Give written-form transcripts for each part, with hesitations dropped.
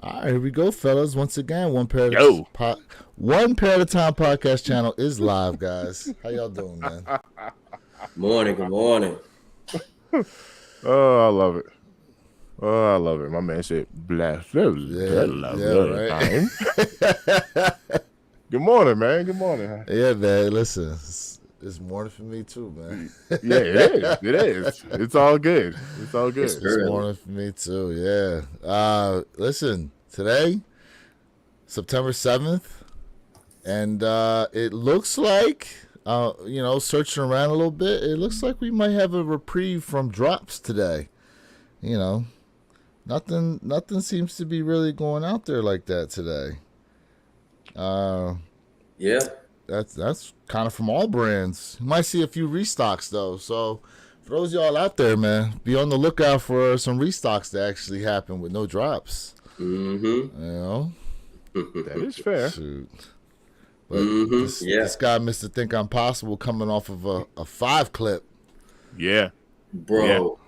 All right, here we go, fellas. Once again, Yo. One Pair at a Time podcast channel is live, guys. How y'all doing, man? Morning, good morning. Oh, I love it. Oh, I love it. My man said, bless Yeah, yeah, right. time. Good morning, man. Good morning. Yeah, man. Listen, it's morning for me too, man. Yeah, it is. It is. It's all good. It's all It's good. It's early. morning for me too. Yeah. Listen, today, September 7th, and it looks like, searching around a little bit, it looks like we might have a reprieve from drops today. You know, nothing seems to be really going out there like that today. Uh, Yeah. that's kind of from all brands. You might see a few restocks though. So for those of y'all out there, man, be on the lookout for some restocks that actually happen with no drops. Mm-hmm. You know, That is fair. shoot. But Mm-hmm. this Yeah. this guy, Mister Think I'm Possible, coming off of a 5 clip. Yeah. Yeah. Bro,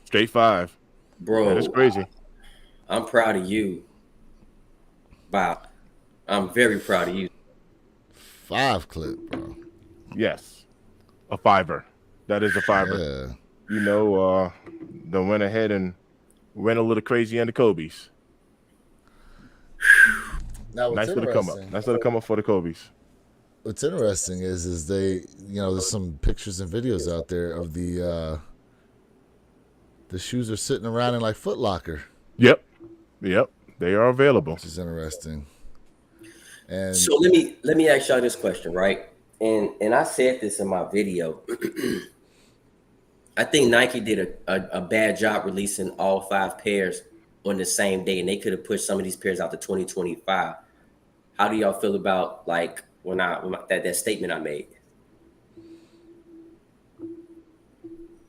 Straight 5. That is bro, crazy. I'm proud of you, Bob. I'm very proud of you. 5 clip, bro. Yes. A fiver. That is a fiver. Yeah. They went ahead and went a little crazy on the Kobe's. Now Nice little come up. Nice little come up for the Kobe's. what's interesting is they, there's some pictures and videos out there of the shoes are sitting around in like Foot Locker, Yep. Yep. They are available. which is interesting. And So let me ask y'all this question, right? And I said this in my video. I think Nike did a bad job releasing all 5 pairs on the same day, and they could have pushed some of these pairs out to 2025. How do y'all feel about like that statement I made?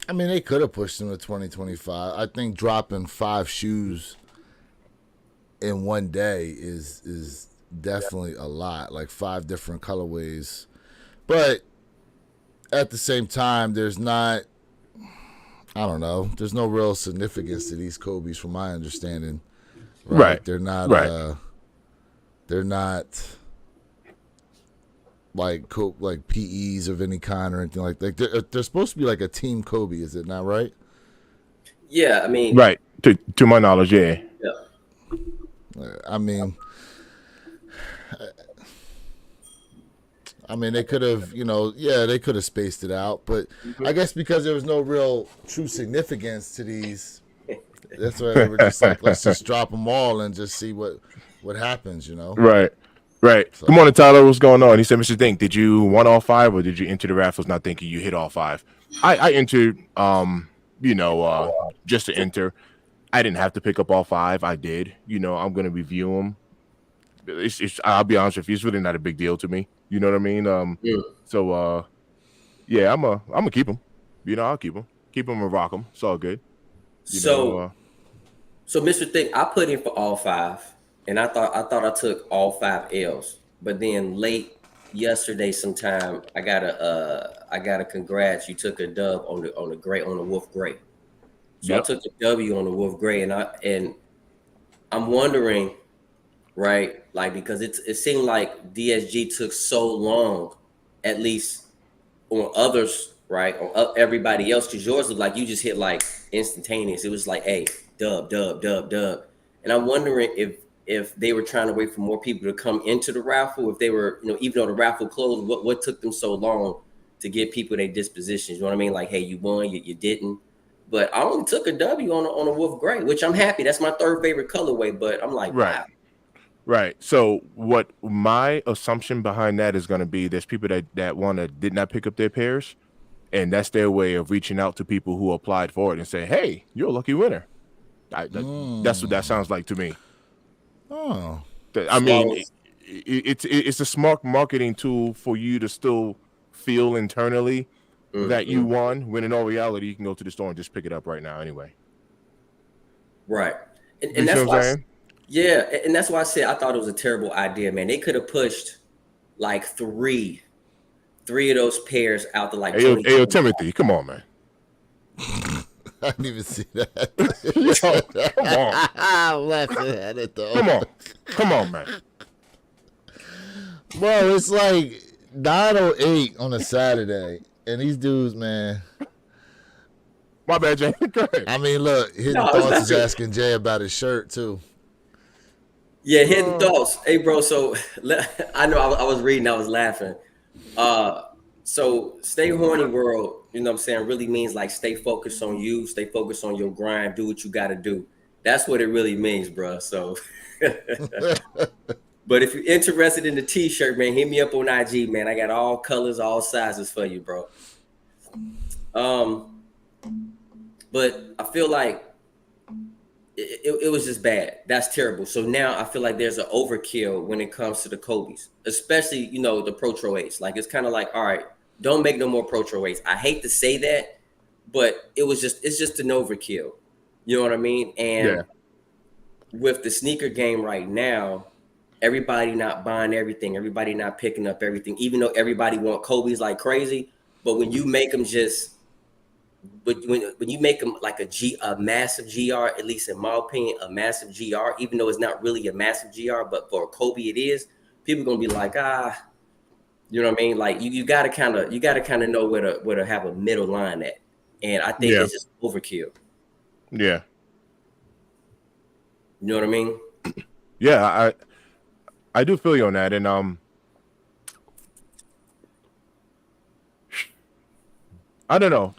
I mean, they could have pushed them to 2025. I think dropping 5 shoes in one day is definitely a lot, like 5 different colorways. But at the same time, there's not, I don't know, there's no real significance to these Kobe's from my understanding. Right. They're not Right. they're not like PEs of any kind or anything like that. They're supposed to be like a team Kobe, is it not right? Yeah, I mean, Right. To my knowledge, yeah. I mean, they could have, they could have spaced it out, but I guess because there was no real true significance to these, that's why they were just like, let's just drop them all and just see what happens, Right. Right. So Good morning, Tyler. What's going on? He said, Mr. Think, did you want all 5 or did you enter the raffles not thinking you hit all 5? I entered just to enter. I didn't have to pick up all 5. I did. I'm gonna review them. I'll be honest with you, it's really not a big deal to me. You know what I mean? mm. So yeah, I'm gonna keep them. I'll keep them and rock them. It's all good. You know, So so Mr. Thick, I put in for all 5, and I thought I took all 5 L's, but then late yesterday sometime I got a congrats. You took a dub on the Wolf Gray. So I yep. took a W on the Wolf Gray, and I'm wondering, right? Like because it seemed like DSG took so long, at least on others, right? On everybody else, because yours looked like you just hit like instantaneous. It was like, hey, dub, dub, dub, dub. And I'm wondering if they were trying to wait for more people to come into the raffle, if they were, even though the raffle closed, what took them so long to get people their dispositions? You know what I mean? Like, hey, you won, you didn't. But I only took a W on a Wolf Gray, which I'm happy. That's my third favorite colorway. But I'm like, Right. wow. Right. So what my assumption behind that is going to be, there's people that did not pick up their pairs, and that's their way of reaching out to people who applied for it and say, "Hey, you're a lucky winner." That's what that sounds like to me. oh, I mean, So it's a smart marketing tool for you to still feel internally that you mm, won, when in all reality you can go to the store and just pick it up right now anyway. right. You And see that's what why I'm saying? yeah, and that's why I said I thought it was a terrible idea, man. They could have pushed like three of those pairs out to like Hey yo, 2025. Timothy, come on, man. I didn't even see that. Yo, come on. I'm laughing at it though. Come on, man. Bro, it's like 9:08 on a Saturday, and these dudes, man. My bad, Jay. Go ahead. I mean, look, Hidden No, it's Thoughts not is good. asking Jay about his shirt too. Yeah, hidden thoughts. Hey, bro. So I know I was reading, I was laughing. So stay horny world, you know what I'm saying, really means like stay focused on you, stay focused on your grind, do what you got to do. That's what it really means, bro. So, but if you're interested in the t-shirt, man, hit me up on IG, man. I got all colors, all sizes for you, bro. But I feel like it was just bad. That's terrible. So now I feel like there's an overkill when it comes to the Kobe's, especially, you know, the Pro Tro 8s. Like, it's kind of like, all right, don't make no more Pro Tro 8s. I hate to say that, but it's just an overkill. You know what I mean? And with the sneaker game right now, everybody not buying everything, everybody not picking up everything, even though everybody want Kobe's like crazy. But when you make them but when you make them like a massive GR, at least in my opinion, a massive GR, even though it's not really a massive GR, but for Kobe it is, people gonna be like, you know what I mean? Like you gotta kind of know where to have a middle line at, and I think it's just overkill. Yeah. You know what I mean? Yeah, I do feel you on that, and I don't know.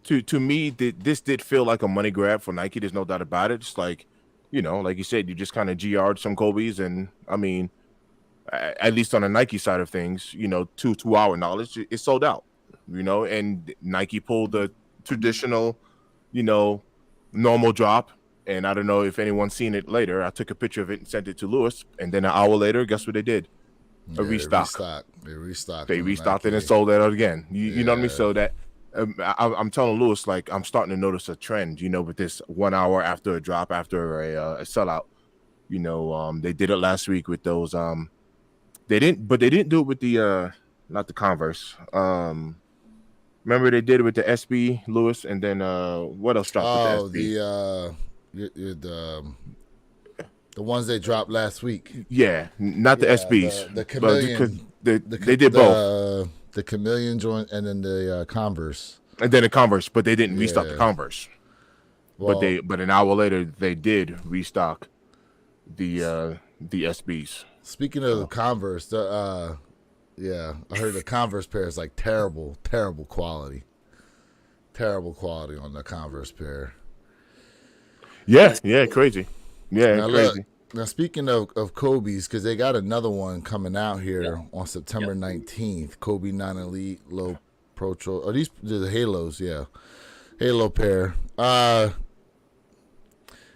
To me, this did feel like a money grab for Nike. There's no doubt about it. It's like, you know, like you said, you just kind of GR'd some Kobe's, and I mean, at least on the Nike side of things, you know, to our knowledge, it's sold out. You know, and Nike pulled the traditional, you know, normal drop. And I don't know if anyone's seen it later. I took a picture of it and sent it to Lewis, and then an hour later, guess what they did? A restock. They restocked. They restocked it and sold it out again. You know what I mean? So that I'm telling Lewis, like, I'm starting to notice a trend, you know, with this 1 hour after a drop, after a sellout. You know, they did it last week with those. They didn't do it with the not the Converse. Remember they did it with the SB Lewis, and then what else dropped with the SB? The ones they dropped last week. Yeah, not the SBs. The Chameleon. They did both. The Chameleon joint and then the Converse. And then the Converse, but they didn't restock the Converse. Well, but an hour later they did restock the SBs. Speaking of the Converse, I heard the Converse pair is like terrible quality. Terrible quality on the Converse pair. Yeah, crazy. Yeah, now crazy. Now, speaking of Kobe's, because they got another one coming out here on September 19th, Kobe 9 Elite Low Pro Tro. Are these the Halos? Yeah. Halo pair.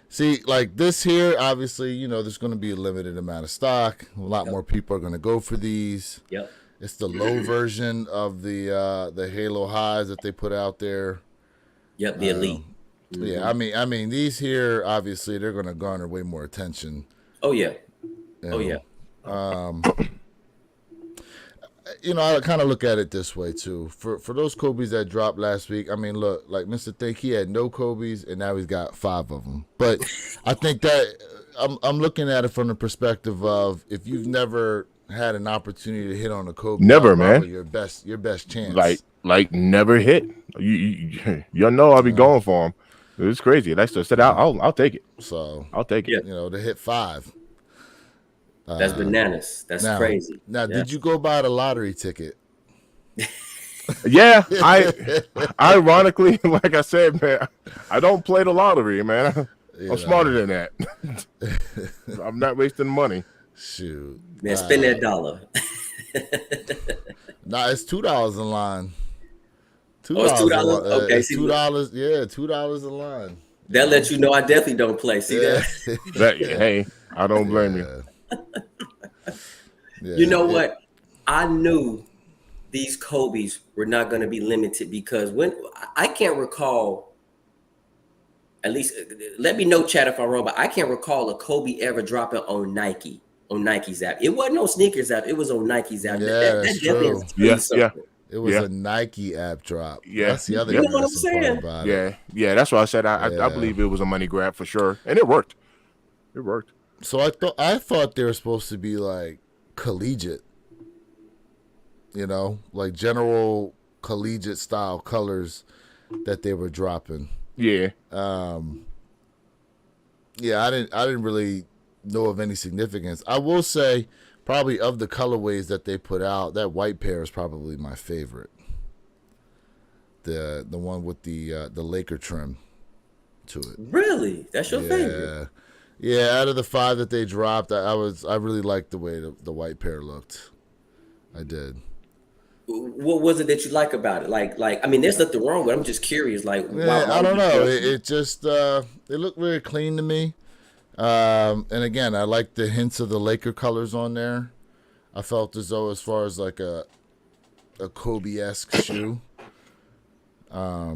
See, like this here, obviously, you know, there's going to be a limited amount of stock. A lot more people are going to go for these. Yep. It's the low version of the Halo highs that they put out there. Yep, the Elite. Yeah, I mean, these here, obviously, they're going to garner way more attention. Oh yeah. You know, I kind of look at it this way too. For those Kobe's that dropped last week, I mean, look, like Mr. Think, he had no Kobe's and now he's got 5 of them. But I think that I'm looking at it from the perspective of if you've never had an opportunity to hit on a Kobe, never, man, your best chance. Like never hit. You know, I'll be going for him. It's crazy. That's just said. I'll take it. So I'll take it. You know, to hit 5. That's bananas. That's crazy. Now, did you go buy the lottery ticket? Yeah, I ironically, like I said, man, I don't play the lottery, man. I'm smarter than that. I'm not wasting money. Shoot, man, spend that $1. Nah, it's $2 in line. Oh, it's $2. Okay, it's $2. Yeah, $2 a line. That lets you know I definitely don't play. See that? Hey, I don't blame you. You know what? I knew these Kobe's were not going to be limited because when I can't recall, at least let me know, chat, if I'm wrong, but I can't recall a Kobe ever dropping on Nike's app. It wasn't on sneakers app. It was on Nike's app. Yeah, that's true. Yeah. It was a Nike app drop. Yeah. That's the other You know what I'm interesting part saying? about it. Yeah. That's why I said I Yeah. believe it was a money grab for sure, and it worked. It worked. So I thought they were supposed to be like collegiate, like general collegiate style colors that they were dropping. Yeah. Yeah, I didn't really know of any significance. I will say, probably of the colorways that they put out, that white pair is probably my favorite. The one with the Laker trim to it. Really? That's your favorite? Yeah. Out of the 5 that they dropped, I really liked the way the white pair looked. I did. What was it that you like about it? Like I mean, there's nothing wrong with it. I'm just curious. Like, Yeah, I don't know. It just it looked very clean to me. And again, I like the hints of the Laker colors on there. I felt as though, as far as like a Kobe-esque shoe, I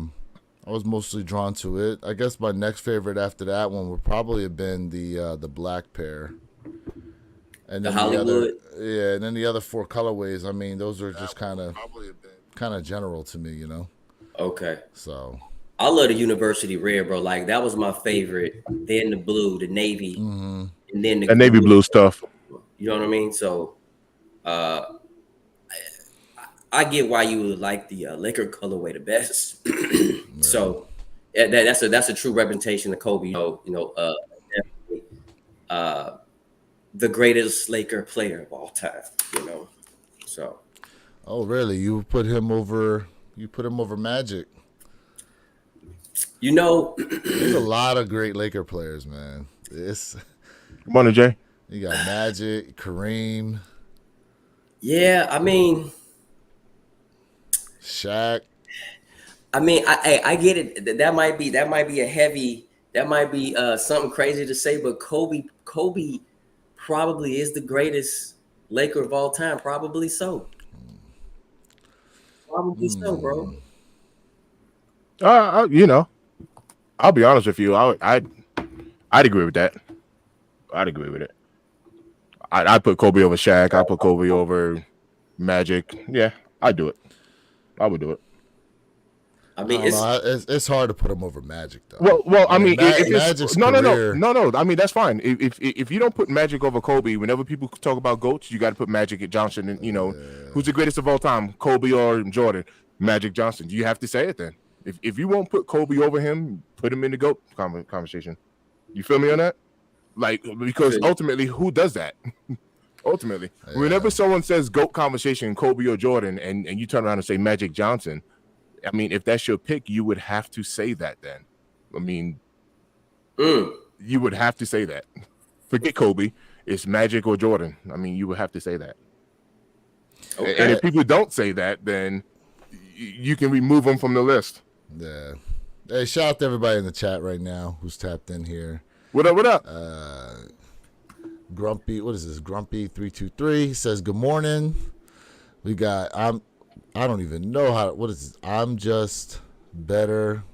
was mostly drawn to it. I guess my next favorite after that one would probably have been the black pair. And then the Hollywood. And then the other 4 colorways. I mean, those are just kind of general to me, Okay. So I love the University Red, bro. Like that was my favorite. Then the blue, the navy, and then the navy blue stuff. You know what I mean? So, I get why you would like the Laker colorway the best. So, that's a true representation of Kobe. Definitely, the greatest Laker player of all time. So. Oh, really? You put him over Magic? There's a lot of great Laker players, man. Come on, Jay. You got Magic, Kareem. Yeah, I mean, Shaq. I mean, I get it. That might be a heavy. That might be something crazy to say, but Kobe probably is the greatest Laker of all time. Probably so. Probably so, bro. I'll be honest with you. I'd agree with that. I'd agree with it. I'd put Kobe over Shaq. I'd put Kobe over Magic. Yeah, I'd do it. I would do it. I mean, it's hard to put him over Magic, though. Well, I mean, if Magic's no. career- I mean, that's fine. If you don't put Magic over Kobe, whenever people talk about GOATs, you got to put Magic at Johnson. And who's the greatest of all time, Kobe or Jordan? Magic Johnson. You have to say it then. If you won't put Kobe over him, put him in the GOAT conversation. You feel me on that? Like, because ultimately, who does that? Ultimately, whenever someone says GOAT conversation, Kobe or Jordan, and you turn around and say Magic Johnson, I mean, if that's your pick, you would have to say that then. I mean, you would have to say that. Forget Kobe. It's Magic or Jordan. I mean, you would have to say that. Okay. And if people don't say that, then you can remove them from the list. Yeah. Hey, shout out to everybody in the chat right now who's tapped in here. What up? Grumpy, what is this? Grumpy323 says good morning. We got I don't even know what is this? I'm just better.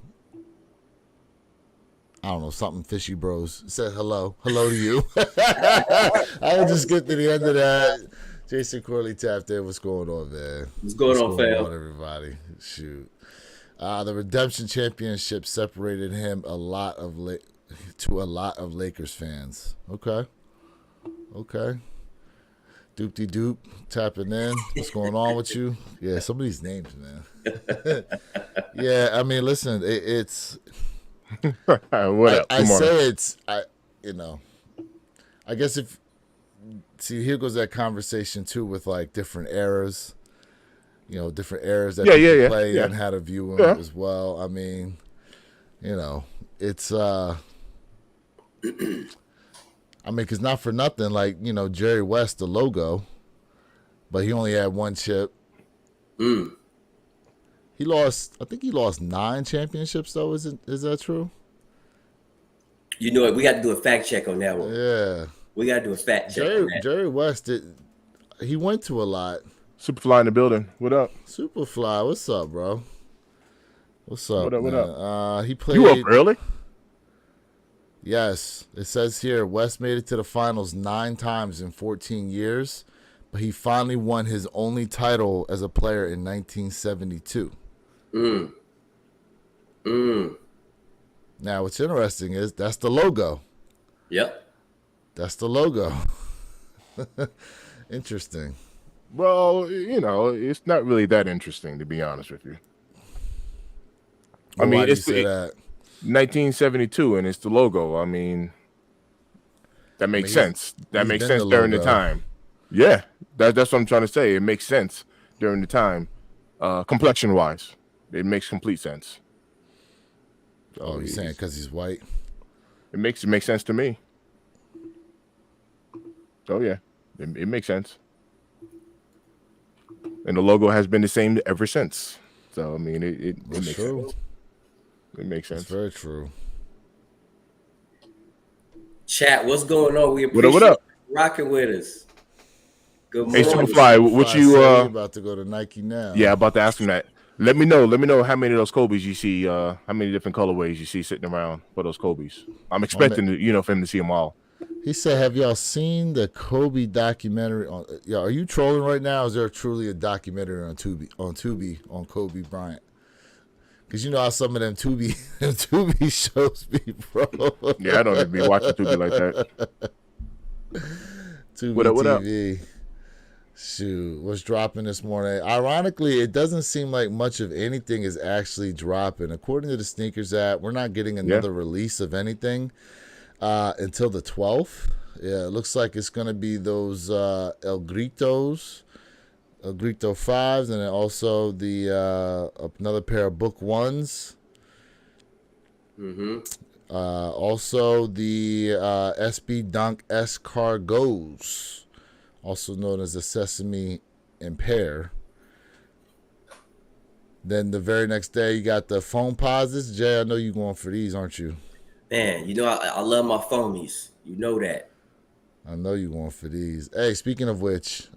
I don't know, something fishy bros. Said hello. Hello to you. I will just get to the end of that. Jason Corley tapped in. What's going on, man? What's going on, fam? Everybody? Shoot. The Redemption Championship separated him to a lot of Lakers fans. Okay. Doopty doop tapping in. What's going on with you? Yeah, some of these names, man. Yeah, I mean, listen, it's. What up? I say it's. I guess if. See, here goes that conversation too with like different eras. Different eras that people play and how to view them as well. I mean, it's. I mean, because not for nothing, like, Jerry West, the logo, but he only had 1 chip. I think he lost 9 championships, though. Is that true? You know what? We got to do a fact check on that one. Yeah. We got to do a fact check on that. Jerry West, he went to a lot. Superfly in the building. What up? Superfly, what's up, bro? What's up, What up? He played. You up early? Yes, it says here West made it to the finals 9 times in 14 years, he finally won his only title as a player in 1972. Mm. Mm. Now, what's interesting is that's the logo. Yep. That's the logo. Interesting. Well, it's not really that interesting, to be honest with you. Well, why do you say that? 1972, and it's the logo. I mean, that makes sense. That makes sense during the time. Yeah, that's what I'm trying to say. It makes sense during the time, complexion-wise. It makes complete sense. So you're saying because he's white? It makes sense to me. So yeah, it makes sense. And the logo has been the same ever since. So I mean, it makes sense. It makes sense. It's very true. Chat, what's going on? We appreciate what up? You rocking with us. Good morning. Hey, Superfly, what you about to go to Nike now? Yeah, about to ask him that. Let me know how many of those Kobe's you see. How many different colorways you see sitting around for those Kobe's. I'm expecting for him to see them all. He said, "Have y'all seen the Kobe documentary? Are you trolling right now? Or is there truly a documentary on Tubi on Kobe Bryant? Because you know how some of them Tubi shows be, bro. Yeah, I don't even be watching Tubi like that. Tubi what up? TV. Shoot, what's dropping this morning? Ironically, it doesn't seem like much of anything is actually dropping. According to the Sneakers app, we're not getting another release of anything until the 12th. Yeah, it looks like it's going to be those El Grito 5s, and then also the another pair of Book 1s. Mm-hmm. Also the SB Dunk S Cargos, also known as the Sesame and Pear. Then the very next day, you got the Foam Posits. Jay, I know you're going for these, aren't you? Man, I love my foamies. You know that. I know you're going for these. Hey, speaking of which,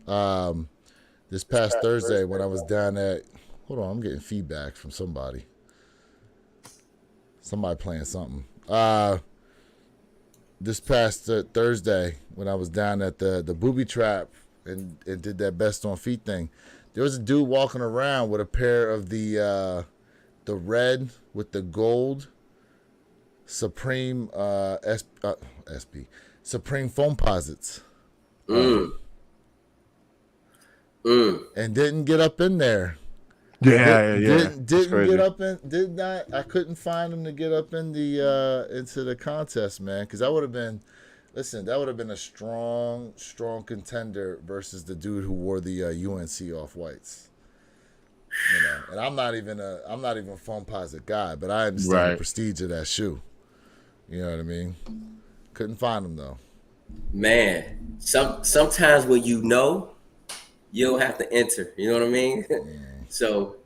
this past Thursday when I was down at... Hold on, I'm getting feedback from somebody. Somebody playing something. This past Thursday when I was down at the Booby Trap and did that best on feet thing, there was a dude walking around with a pair of the red with the gold Supreme Supreme Foam Posits. And didn't get up in there. Didn't get up in. Did not. I couldn't find him to get up in the into the contest, man. Because that would have been, that would have been a strong contender versus the dude who wore the UNC off whites. And I'm not even a foam posit guy, but I understand the prestige of that shoe. You know what I mean? Couldn't find him though. Man, sometimes when you don't have to enter. You know what I mean? So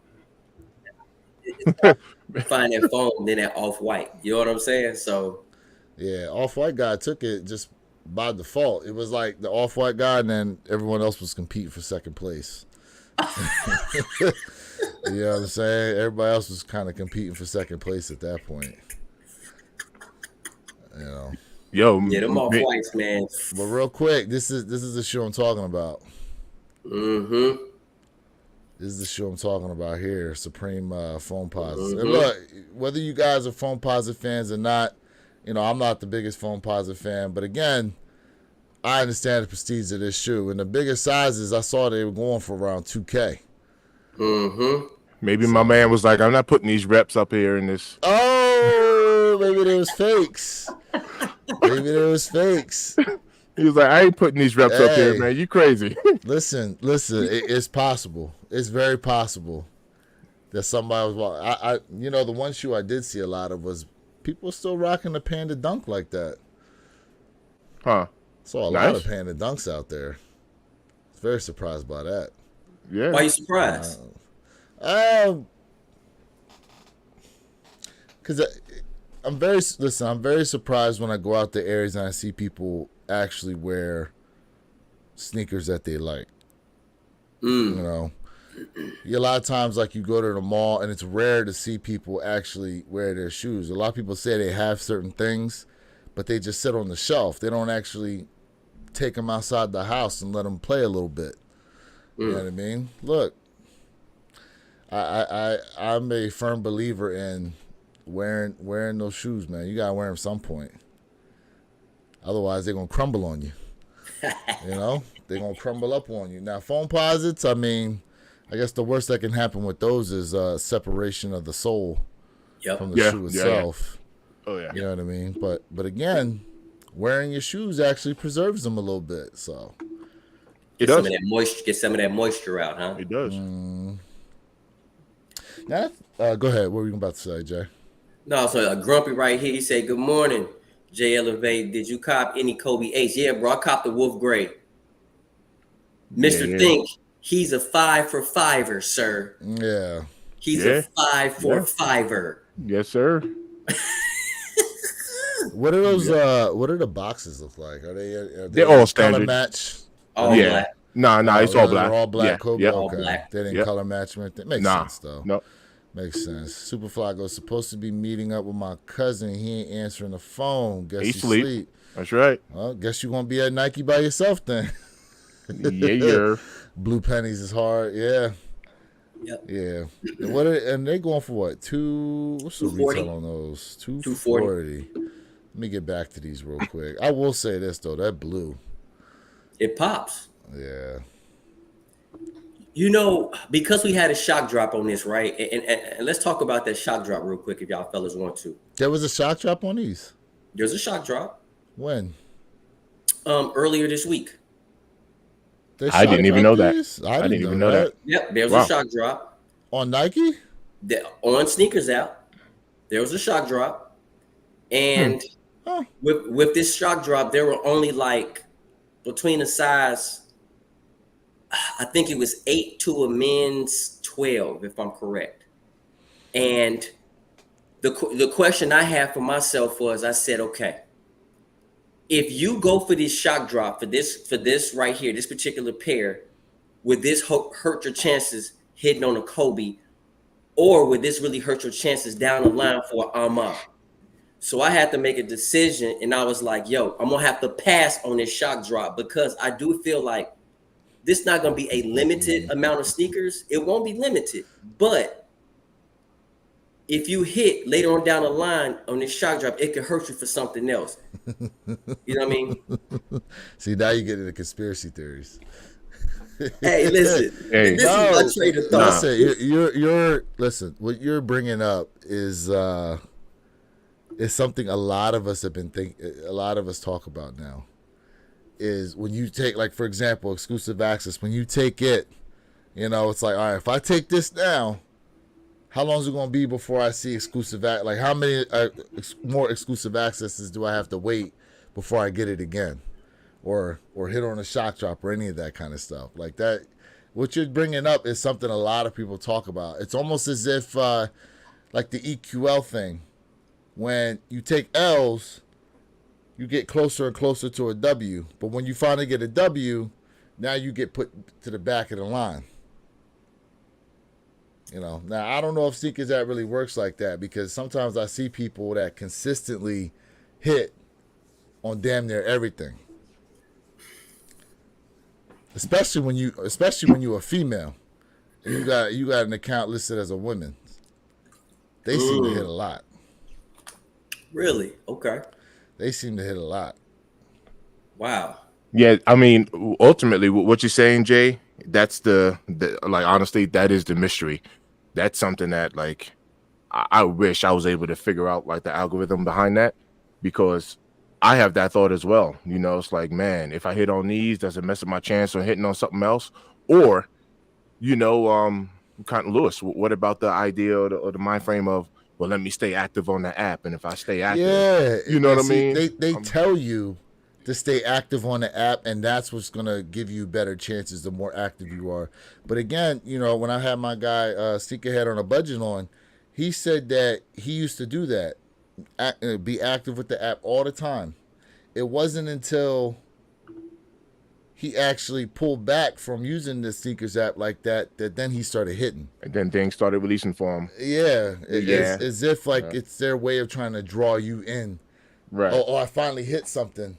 find that foam, then that off white. You know what I'm saying? So yeah, off white guy took it just by default. It was like the off white guy, and then everyone else was competing for second place. You know what I'm saying? Everybody else was kind of competing for second place at that point. Yeah, them off whites, man. But real quick, this is the shoe I'm talking about. Mm-hmm. This is the shoe I'm talking about here, Supreme Foam Posits. And look, whether you guys are Foam Posit fans or not, I'm not the biggest Foam Posit fan. But again, I understand the prestige of this shoe. And the bigger sizes, I saw they were going for around $2K. Mm-hmm. Maybe my man was like, I'm not putting these reps up here in this. Oh, maybe there was fakes. He was like, I ain't putting these reps up here, man. You crazy. Listen. It's possible. It's very possible that somebody was walking. The one shoe I did see a lot of was people still rocking the Panda Dunk like that. Huh. Saw a lot of Panda Dunks out there. I was very surprised by that. Yeah. Why are you surprised? Because I'm very surprised when I go out to areas and I see people actually wear sneakers that they like. A lot of times, like, you go to the mall and it's rare to see people actually wear their shoes. A lot of people say they have certain things, but they just sit on the shelf. They don't actually take them outside the house and let them play a little bit. You know what I mean? Look, I'm a firm believer in wearing those shoes, man. You gotta wear them some point. Otherwise, they're gonna crumble on you. You know, they're gonna crumble up on you. Now, foam posits, I mean, I guess the worst that can happen with those is separation of the sole from the shoe itself. Oh yeah. You know what I mean? But again, wearing your shoes actually preserves them a little bit. So it does. Get some of that moisture out, huh? It does. Now, go ahead. What were you about to say, Jay? No, so a grumpy right here. He said, "Good morning, Jay Elevate. Did you cop any Kobe 8s? Yeah, bro. I copped the Wolf Gray. Mr. Think, he's a 5 for 5er, sir. Yeah. He's a 5 for 5er. Yes, sir. What are those? What are the boxes look like? Are they all color standard match? All black. No, it's all black. They're all black. Kobe. Yep. Okay. All black. They didn't color match them. That makes sense though. No. Makes sense. Superfly goes, supposed to be meeting up with my cousin. He ain't answering the phone. Guess he sleep. That's right. Well, guess you're gonna be at Nike by yourself then. Yeah. Blue pennies is hard. Yeah. Yep. Yeah. And they going for what? What's the retail on those? 240. Let me get back to these real quick. I will say this though, that blue. It pops. Yeah. You know, because we had a shock drop on this, right? And let's talk about that shock drop real quick if y'all fellas want to. There was a shock drop on these? There's a shock drop. When? Earlier this week. I didn't even know that. I didn't even know that. Yep, there was a shock drop. On Nike? On Sneakers Out, there was a shock drop. And with this shock drop, there were only like between a size, I think it was 8 to a men's 12, if I'm correct. And the question I had for myself was, I said, okay, if you go for this shock drop for this right here, this particular pair, would this hurt your chances hitting on a Kobe, or would this really hurt your chances down the line for an Ahmad? So I had to make a decision, and I was like, yo, I'm gonna have to pass on this shock drop because I do feel like this is not gonna be a limited amount of sneakers. It won't be limited, but if you hit later on down the line on this shock drop, it could hurt you for something else. You know what I mean? See, now you get into conspiracy theories. Hey, listen. This is my train of thought. Listen, listen. What you're bringing up is something a lot of us have been a lot of us talk about now. Is when you take, like, for example, exclusive access. When you take it, you know, it's like, all right, if I take this now, how long is it going to be before I see exclusive? Like, how many more exclusive accesses do I have to wait before I get it again, or hit on a shock drop or any of that kind of stuff like that? What you're bringing up is something a lot of people talk about. It's almost as if, like the EQL thing, when you take L's, you get closer and closer to a W. But when you finally get a W, now you get put to the back of the line. You know, now I don't know if Sneakers that really works like that, because sometimes I see people that consistently hit on damn near everything. Especially when you're a female and you got an account listed as a woman. They seem to hit a lot. Really? Okay. They seem to hit a lot. Wow. Yeah, I mean, ultimately, what you're saying, Jay, that's the like, honestly, that is the mystery. That's something that, like, I wish I was able to figure out, like, the algorithm behind that, because I have that thought as well. You know, it's like, man, if I hit on these, does it mess up my chance on hitting on something else? Or, you know, kind of Lewis, what about the idea or the mind frame of, well, let me stay active on the app, and if I stay active, you know what I mean? They tell you to stay active on the app, and that's what's going to give you better chances the more active you are. But again, you know, when I had my guy Sneakerhead on a budget on, he said that he used to do that, be active with the app all the time. It wasn't until he actually pulled back from using the Sneakers app like that then he started hitting. And then things started releasing for him. Yeah. As if, like, it's their way of trying to draw you in. Right. Oh, I finally hit something.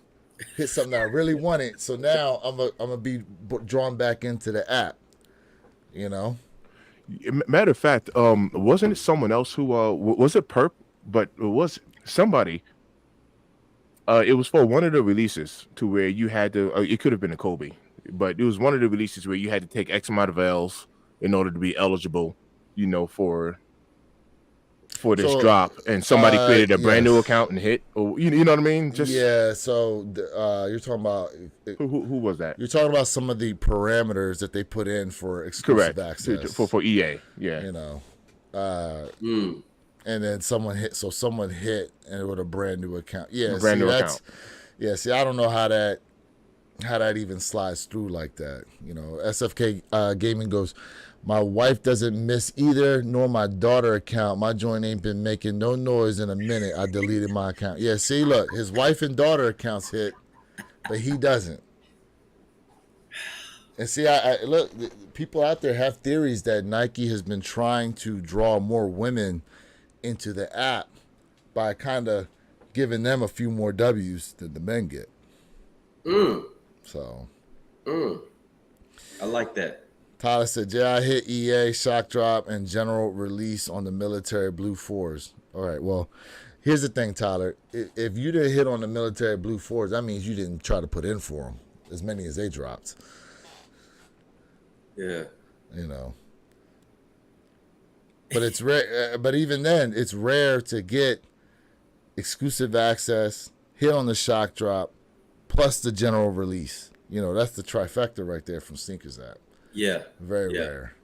hit something that I really wanted. So now I'm gonna be drawn back into the app. You know. Matter of fact, wasn't it someone else who was it Perp? But it was somebody. It was for one of the releases to where you had to. It could have been a Kobe, but it was one of the releases where you had to take X amount of L's in order to be eligible. You know, for this So, drop, and somebody created a brand new yes. account and hit. Or you know what I mean? Just Yeah. So, you're talking about who was that? you're talking about some of the parameters that they put in for exclusive Correct access. for EA. Yeah, You know. Uh, Mm. and then someone hit. So someone hit, and it was a brand new account. Yeah. brand See, new that's account. yeah. See, I don't know how that even slides through like that. You know, SFK Gaming goes, my wife doesn't miss either, nor my daughter account. My joint ain't been making no noise in a minute. I deleted my account. Yeah, see, look, his wife and daughter accounts hit, but he doesn't. And see, I look, people out there have theories that Nike has been trying to draw more women into the app by kind of giving them a few more W's than the men get. Mm. So Mm. I like that. Tyler said, yeah, I hit EA, shock drop, and general release on the military blue fours. All right, well, here's the thing, Tyler. If you didn't hit on the military blue fours, that means you didn't try to put in for them, as many as they dropped. Yeah. You know. But it's rare. But even then, it's rare to get exclusive access, hit on the shock drop, plus the general release. You know, that's the trifecta right there from Sneakers app. Yeah. Very Yeah. rare.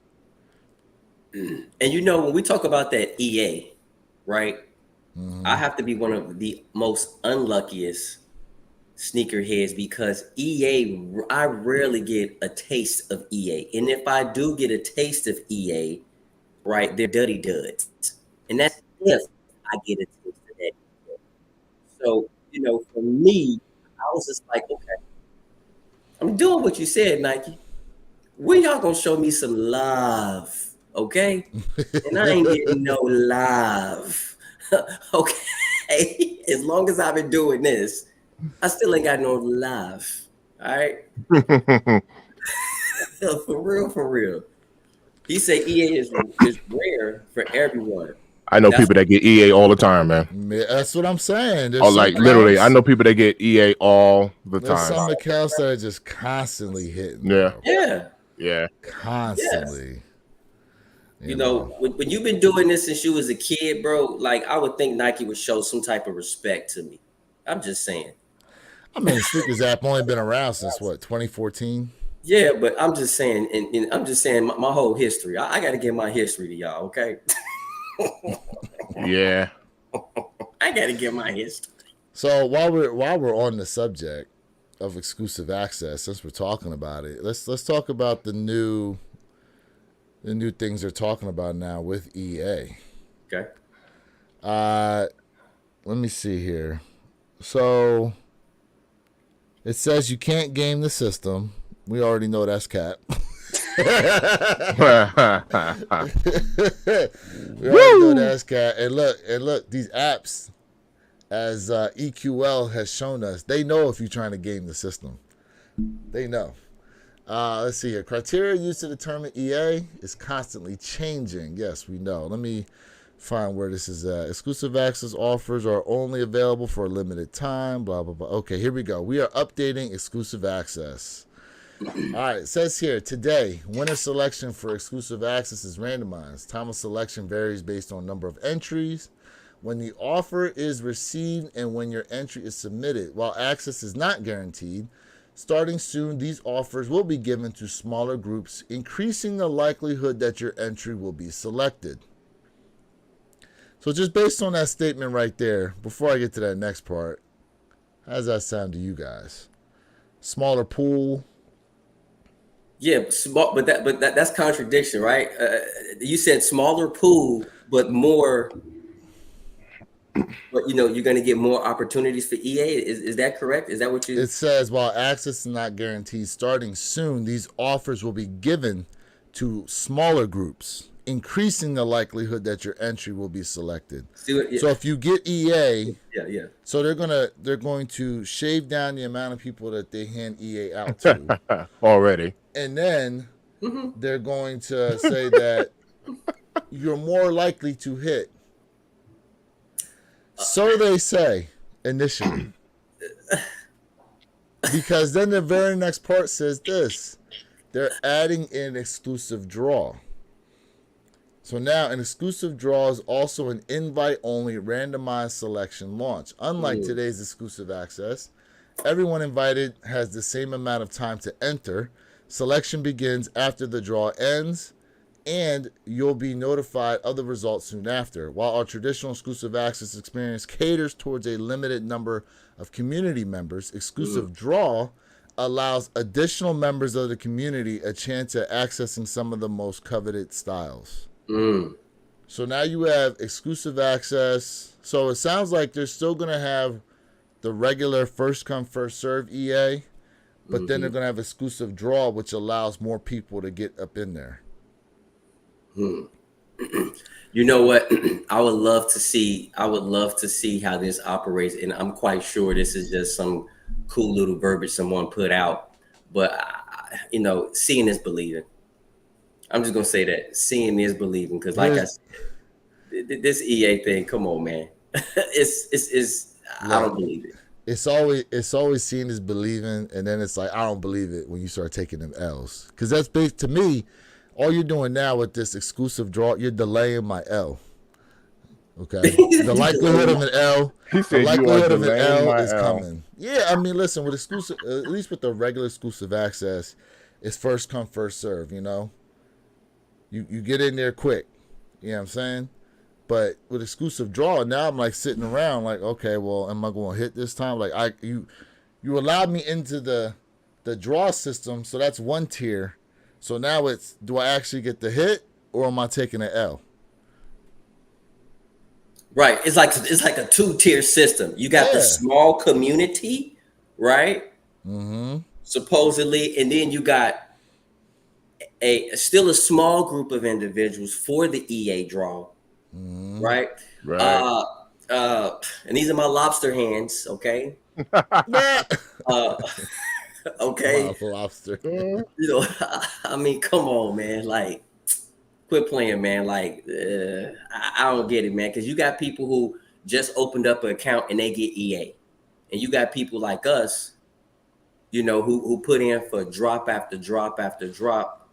And you know, when we talk about that EA, right? I have to be one of the most unluckiest sneakerheads because EA, I rarely get a taste of EA. And if I do get a taste of EA, right, they're duddy duds. And that's if I get a taste of that. So, you know, for me, I was just like, okay, I'm doing what you said, Nike. When y'all gonna show me some love? Okay? And I ain't getting no love. Okay. As long as I've been doing this, I still ain't got no love. All right. For real, for real. He said EA is rare for everyone. I know That's people that get EA all the time, man. That's what I'm saying. Or like literally, I know people that get EA all the There's time. some accounts that are just constantly hitting. Yeah. Bro. yeah. Yeah. Constantly. You know, when you've been doing this since you was a kid, bro, like I would think Nike would show some type of respect to me. I'm just saying. I mean, Sneakers app only been around since what, 2014? Yeah, but I'm just saying, and I'm just saying my whole history. I got to give my history to y'all, okay? Yeah. I got to give my history. So while we're on the subject of exclusive access, since we're talking about it, let's talk about the new things they're talking about now with EA. Okay. Let me see here. So it says you can't game the system. We already know that's cap. We already know that's cap. And look, these apps, as EQL has shown us, they know if you're trying to game the system. They know. Let's see here. Criteria used to determine EA is constantly changing. Yes, we know. Let me find where this is at. Exclusive access offers are only available for a limited time. Blah, blah, blah. Okay, here we go. We are updating exclusive access. All right, it says here, today, winner selection for exclusive access is randomized. Time of selection varies based on number of entries, when the offer is received, and when your entry is submitted. While access is not guaranteed, starting soon, these offers will be given to smaller groups, increasing the likelihood that your entry will be selected. So just based on that statement right there, before I get to that next part, how does that sound to you guys? Smaller pool. Yeah, but that's contradiction, right? You said smaller pool, but more. But you're going to get more opportunities for EA. Is that correct? Is that what you? It says while access is not guaranteed, starting soon, these offers will be given to smaller groups, increasing the likelihood that your entry will be selected. See what, So if you get EA, yeah. so they're going to shave down the amount of people that they hand EA out to, Already. and then they're going to say that you're more likely to hit. So they say initially. Because then the very next part says this. They're adding in exclusive draw. So now an exclusive draw is also an invite-only randomized selection launch. Unlike today's exclusive access, everyone invited has the same amount of time to enter. Selection begins after the draw ends, and you'll be notified of the results soon after. While our traditional exclusive access experience caters towards a limited number of community members, exclusive draw allows additional members of the community a chance at accessing some of the most coveted styles. So now you have exclusive access. So it sounds like they're still going to have the regular first come first serve EA, but then they're going to have exclusive draw, which allows more people to get up in there. You know what? I would love to see how this operates, and I'm quite sure this is just some cool little verbiage someone put out. But seeing is believing. I'm just gonna say that seeing is believing, because, like I said, this EA thing. Come on, man. it's I don't believe it. It's always seeing is believing, and then it's like I don't believe it when you start taking them L's, because that's big to me. All you're doing now with this exclusive draw, you're delaying my L. Okay, the likelihood of an L, is coming. Yeah, I mean, listen, with exclusive, at least with the regular exclusive access, it's first come first serve. You get in there quick. You know what I'm saying? But with exclusive draw, now I'm like sitting around like, okay, well, am I going to hit this time? Like you allowed me into the draw system, so that's one tier. So now it's, do I actually get the hit, or am I taking an L? Right. It's like a 2-tier system. You got the small community, right? Supposedly, and then you got still a small group of individuals for the EA draw, right? Right. And these are my lobster hands, okay? Okay. Lobster. I mean, come on, man. Like, quit playing, man. Like, I don't get it, man. Because you got people who just opened up an account and they get EA, and you got people like us, who put in for drop after drop after drop,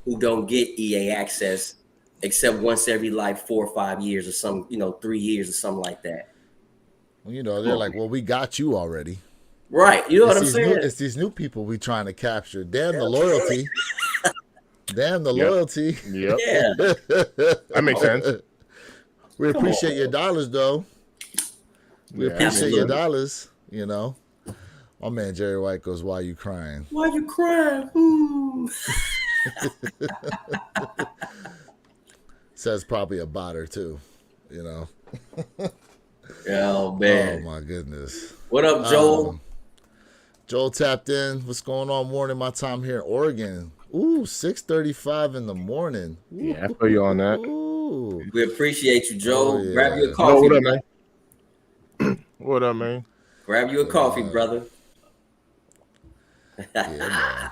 who don't get EA access except once every like 4 or 5 years or some, 3 years or something like that. Well, they're like, well, we got you already. Right. You know what I'm saying? It's these new people we trying to capture. Damn the loyalty. Damn the loyalty. Yep. Yeah. That makes sense. We appreciate your dollars, though. We appreciate your dollars, My man Jerry White goes, why you crying? Why you crying? Says probably a botter, too, Oh, man. Oh, my goodness. What up, Joel? Joel tapped in. What's going on? Morning, my time here in Oregon. Ooh, 6:35 in the morning. Ooh, Yeah, I feel you on that. Ooh. We appreciate you, Joel. Oh, yeah. Grab you a coffee. What up, man? What up, man? Grab you a coffee, brother. Yeah, man.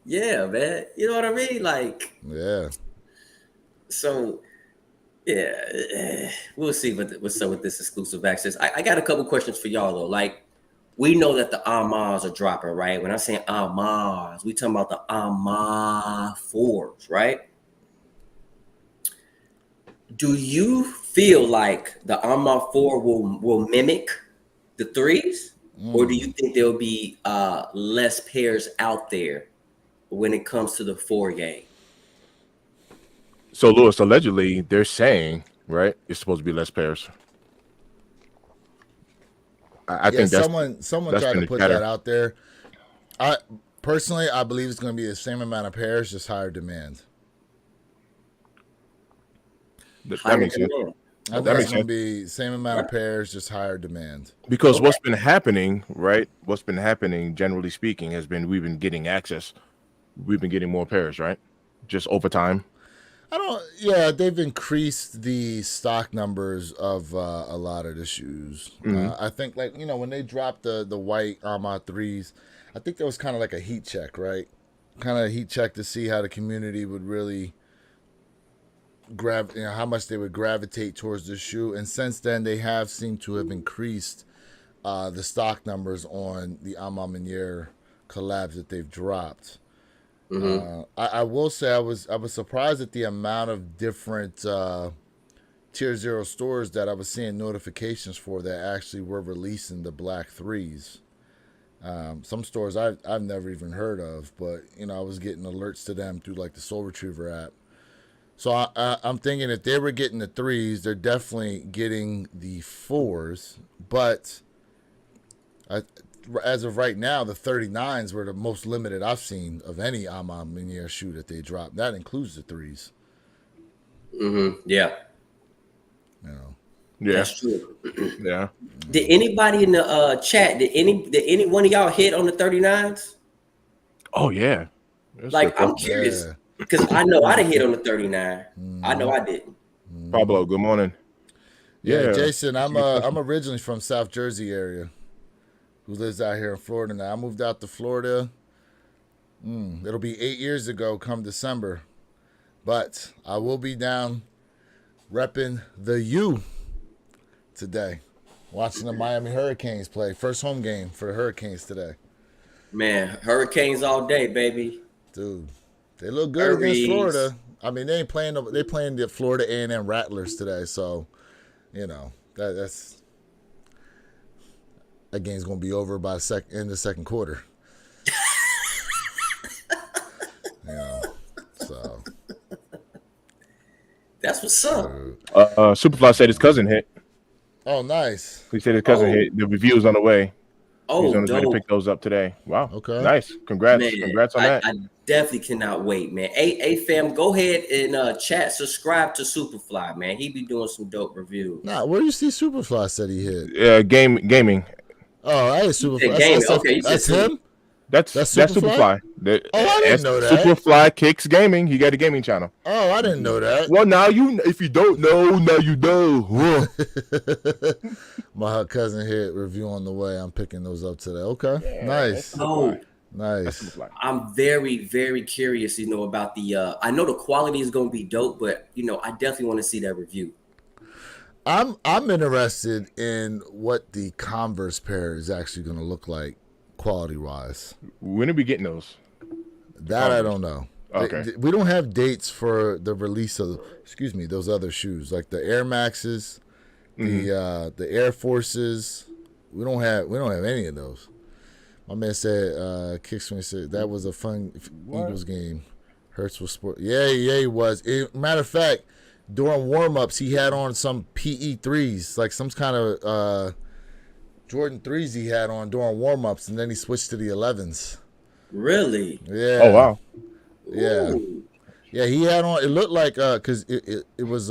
Yeah, man. You know what I mean? Like, Yeah. so, yeah, we'll see what's up with this exclusive access. I got a couple questions for y'all, though. Like, we know that the Amars are dropping, right? When I say Amars, we talking about the Amar 4s, right? Do you feel like the Amar 4 will mimic the 3s? Or do you think there'll be less pairs out there when it comes to the 4 game? So, Lewis, allegedly, they're saying, right, it's supposed to be less pairs. I think that's someone tried to put that out there. I believe it's going to be the same amount of pairs, just higher demand. That makes sense. I think it's going to be same amount of pairs, just higher demand. Because what's been happening, right? What's been happening, generally speaking, has been we've been getting access. We've been getting more pairs, right? Just over time. I don't. Yeah, they've increased the stock numbers of a lot of the shoes. Mm-hmm. I think, like when they dropped the white Armad threes, I think that was kind of like a heat check, right? Kind of a heat check to see how the community would really how much they would gravitate towards the shoe. And since then, they have seemed to have increased the stock numbers on the Armand Meunier collabs that they've dropped. I will say I was surprised at the amount of different Tier Zero stores that I was seeing notifications for that actually were releasing the black threes. Some stores I've never even heard of, but I was getting alerts to them through like the Soul Retriever app. So I'm thinking if they were getting the threes, they're definitely getting the fours. But as of right now, the 39s were the most limited I've seen of any Armand Meunier shoe that they dropped. That includes the threes. Yeah, Yeah. that's true. Yeah. Did anybody in the chat? Did any one of y'all hit on the 39s? Oh yeah. That's Like, I'm good. curious Yeah. because I know I didn't hit on the 39. I know I didn't. Pablo, good morning. Yeah, Yeah. Jason, I'm originally from South Jersey area, who lives out here in Florida now. I moved out to Florida. It'll be 8 years ago come December, but I will be down repping the U today, watching the Miami Hurricanes play. First home game for the Hurricanes today. Man, Hurricanes all day, baby. Dude, they look good against Hurries. Florida. I mean, they ain't playing. They playing the Florida A&M Rattlers today, so that's that game's gonna be over by in the second quarter. So That's what's up. Superfly said his cousin hit. oh, nice. He said his cousin Oh. hit. The review's on the way. He's Oh, on his way to dope. pick those up today. Wow. Okay. Nice. Congrats. Man, Congrats on that. I definitely cannot wait, man. Hey, fam, go ahead and chat, subscribe to Superfly, man. He be doing some dope reviews. Nah, where do you see Superfly said he hit? Gaming. Oh, I hit Superfly. gaming. That's, Okay, you that's said him. That's Superfly? Superfly. Oh, I didn't know that. Superfly Kicks Gaming. He got a gaming channel. Oh, I didn't know that. Well, now if you don't know, now you know. My cousin hit review on the way. I'm picking those up today. Okay, nice, Oh, nice. Superfly. I'm very, very curious, about the I know the quality is gonna be dope, but I definitely want to see that review. I'm interested in what the Converse pair is actually going to look like, quality wise. When are we getting those? That I don't know. Okay. We don't have dates for the release of those other shoes, like the Air Maxes, the Air Forces. We don't have any of those. My man said Kickswing said that was a fun Eagles game. Hurts was sport. Yeah, he was. Matter of fact, during warm-ups he had on some PE 3s, like some kind of Jordan 3s he had on during warm-ups, and then he switched to the 11s. Really? Yeah. Oh wow. Yeah. Ooh. Yeah, he had on. It looked like because it was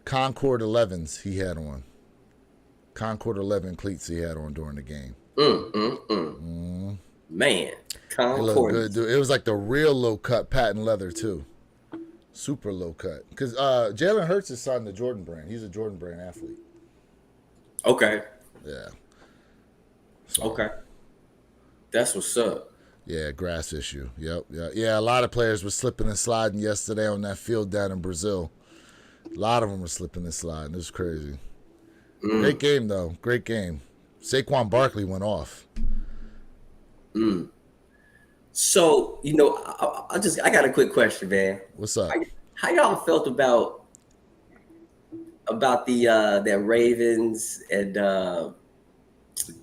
Concord 11s he had on. Concord 11 cleats he had on during the game. Man, It looked Concord. good, dude. It was like the real low cut patent leather too. Super low cut. Because Jalen Hurts is signed the Jordan brand. He's a Jordan brand athlete. Okay. Yeah. So, Okay. That's what's up. Yeah, grass issue. Yep. Yeah. A lot of players were slipping and sliding yesterday on that field down in Brazil. A lot of them were slipping and sliding. It was crazy. Great game though. Great game. Saquon Barkley went off. So, I got a quick question, man. What's up? How y'all felt about the that Ravens and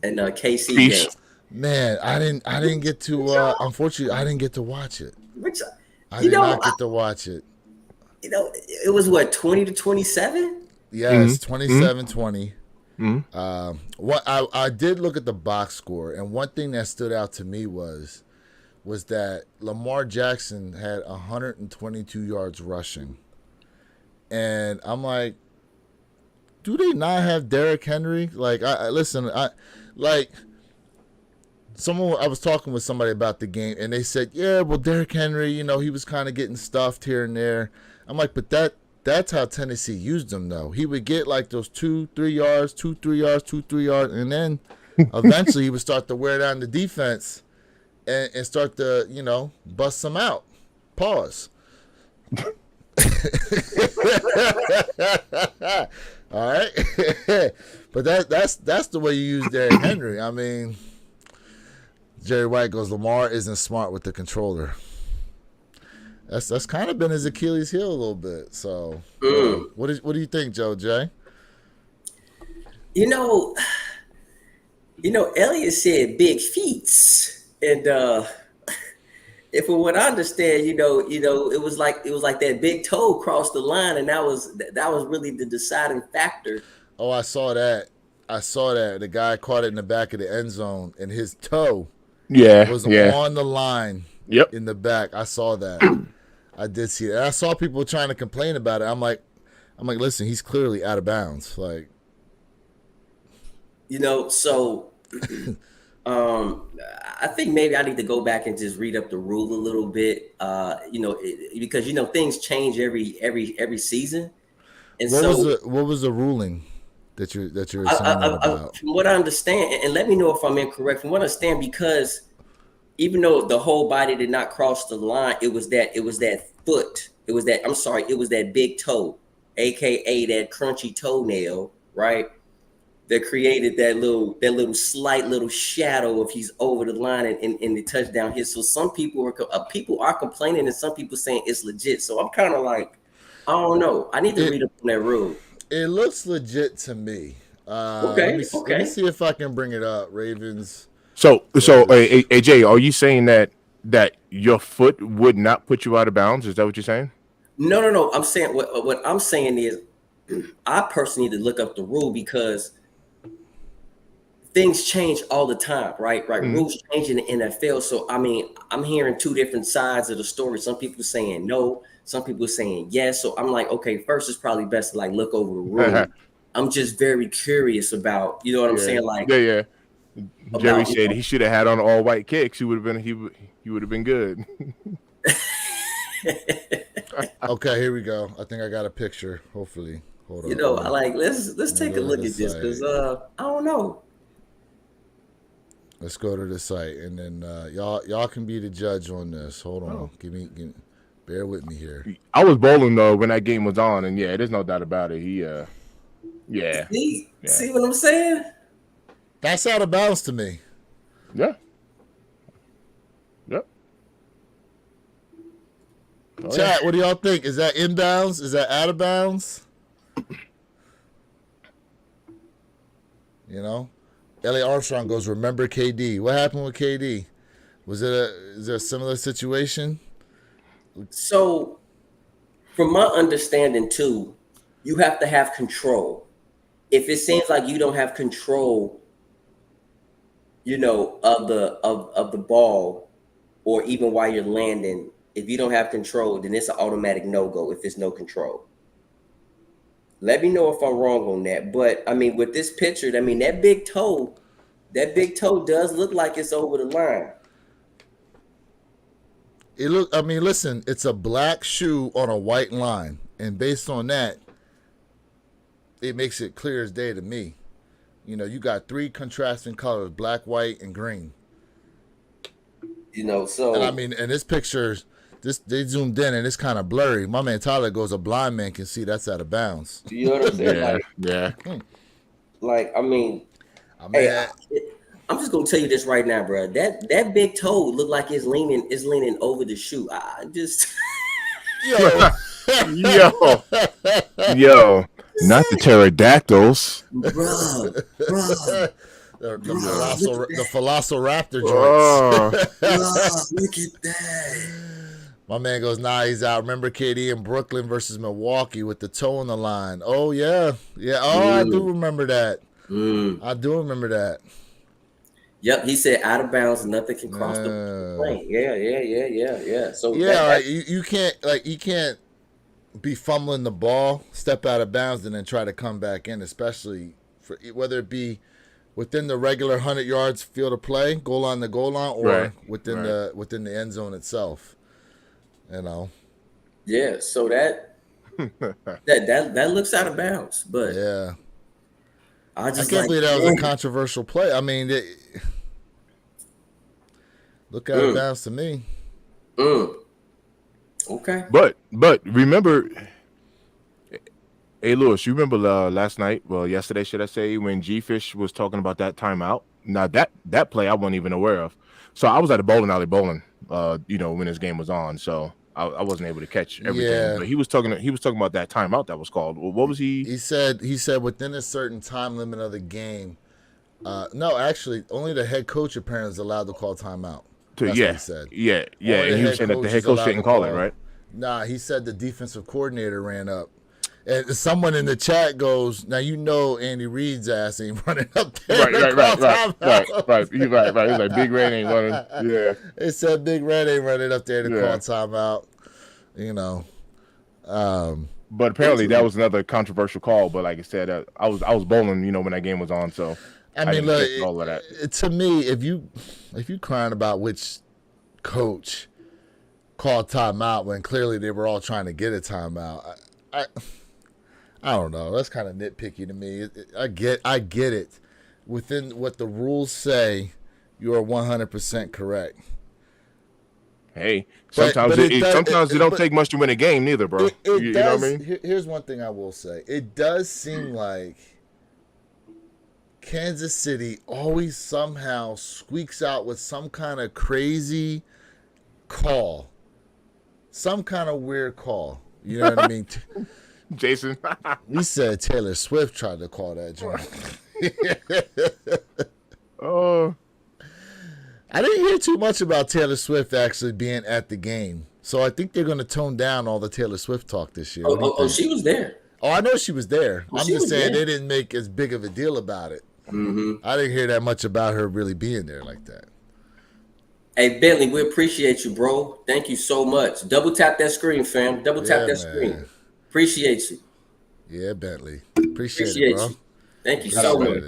KC Peace. game? Man, I didn't get to. Unfortunately, I didn't get to watch it. Which, I did not get to watch it. it was what, 20-27? Yes, 27-20. What I did look at the box score, and one thing that stood out to me was that Lamar Jackson had 122 yards rushing, and I'm like, do they not have Derrick Henry? Like, I listen, I was talking with somebody about the game, and they said, yeah, well, Derrick Henry, he was kind of getting stuffed here and there. I'm like, but that's how Tennessee used him, though. He would get like those 2-3 yards, 2-3 yards, 2-3 yards, and then eventually he would start to wear down the defense and start to, bust them out. Pause. All right. But that's the way you use Derrick Henry. I mean, Jerry White goes, Lamar isn't smart with the controller. That's kind of been his Achilles heel a little bit. So, what do you think, Joe J? Elliot said big feats, and if from what I understand, it was like that big toe crossed the line, and that was really the deciding factor. Oh, I saw that. The guy caught it in the back of the end zone, and his toe was on the line. Yep. In the back. I saw that. I did see it. And I saw people trying to complain about it. I'm like, listen, he's clearly out of bounds. Like, so I think maybe I need to go back and just read up the rule a little bit. Because things change every season. And what was the ruling that you're saying about? From what I understand, and let me know if I'm incorrect. From what I understand, because even though the whole body did not cross the line, it was that foot. It was that big toe, aka that crunchy toenail, right? That created that little slight little shadow if he's over the line and the touchdown hit. So some people are complaining, and some people saying it's legit. So I'm kind of like, I don't know. I need to read up on that rule. It looks legit to me. Okay. Let me see if I can bring it up. Ravens. So, AJ, are you saying that your foot would not put you out of bounds? Is that what you're saying? No. I'm saying what I'm saying is, I personally need to look up the rule because things change all the time, right? Mm-hmm. Rules change in the NFL. So I mean, I'm hearing two different sides of the story. Some people saying no, some people saying yes. So I'm like, okay, first it's probably best to like look over the rule. I'm just very curious about, you know what I'm saying? Like, yeah. Jerry said he should have had on all white kicks. He would have been good. Okay, here we go. I think I got a picture. Hopefully, hold on. I like let's take a look at this because I don't know. Let's go to the site and then y'all can be the judge on this. Hold on, give me, bear with me here. I was bowling though when that game was on, and there's no doubt about it. See what I'm saying? That's out of bounds to me. Yeah. Yep. Chat, what do y'all think? Is that inbounds? Is that out of bounds? Elliot Armstrong goes, remember KD. What happened with KD? Is there a similar situation? So, from my understanding too, you have to have control. If it seems like you don't have control, of the ball, or even while you're landing, if you don't have control, then it's an automatic no-go if there's no control. Let me know if I'm wrong on that. But I mean, with this picture, I mean that big toe does look like it's over the line. Listen, it's a black shoe on a white line, and based on that, it makes it clear as day to me. You got three contrasting colors: black, white, and green. So and I mean, and this picture, they zoomed in and it's kind of blurry. My man Tyler goes, a blind man can see that's out of bounds. You know what I'm saying? Yeah. Like, I mean, I'm just gonna tell you this right now, bro. That big toe look like it's leaning over the shoe. I just yo. Not the pterodactyls. Bro. The Velociraptor joints. Look at that. My man goes, nah, he's out. Remember KD in Brooklyn versus Milwaukee with the toe on the line. Oh, yeah. Oh, I do remember that. I do remember that. Yep, he said out of bounds, nothing can cross the plane. Yeah. So you can't be fumbling the ball, step out of bounds, and then try to come back in, especially for whether it be within the regular 100 yards field of play, goal line to goal line, or within the end zone itself. You know. Yeah. So that looks out of bounds, but Yeah. I I just can't like, believe that was a man. controversial play. I mean, look out of bounds to me. Okay. But remember, hey Lewis, you remember last night? Well, yesterday, should I say, when G Fish was talking about that timeout? Now that play I wasn't even aware of. So I was at the bowling alley bowling, when this game was on. So I wasn't able to catch everything. Yeah. But he was talking about that timeout that was called. What was he? He said within a certain time limit of the game. No, actually, only the head coach apparently is allowed to call timeout. That's what he said. Yeah. Only And he was saying that the head coach didn't call it, right? Nah, he said the defensive coordinator ran up. And someone in the chat goes, now you know Andy Reid's ass ain't running up there. Right. He's right. He's like, Big Red ain't running. Yeah. It said Big Red ain't running up there to call timeout. You know. But apparently that was another controversial call. But like I said, I was bowling, when that game was on. So I mean, look, all of that. To me, if you crying about which coach called timeout when clearly they were all trying to get a timeout, I don't know. That's kind of nitpicky to me. I get it. Within what the rules say, you are 100% correct. Hey, sometimes it don't take much to win a game, neither, bro. You know what I mean? Here's one thing I will say. It does seem like Kansas City always somehow squeaks out with some kind of crazy call, some kind of weird call. You know what I mean? Jason, we said Taylor Swift tried to call that joint. Oh. I didn't hear too much about Taylor Swift actually being at the game. So I think they're going to tone down all the Taylor Swift talk this year. She was there. Oh, I know she was there. I'm just saying there. they didn't make as big of a deal about it. Mm-hmm. I didn't hear that much about her really being there like that. Hey, Bentley, we appreciate you, bro. Thank you so much. Double tap that screen, fam. Double tap that screen. Appreciate you. Yeah, Bentley. Appreciate it, bro. You. Thank you so much.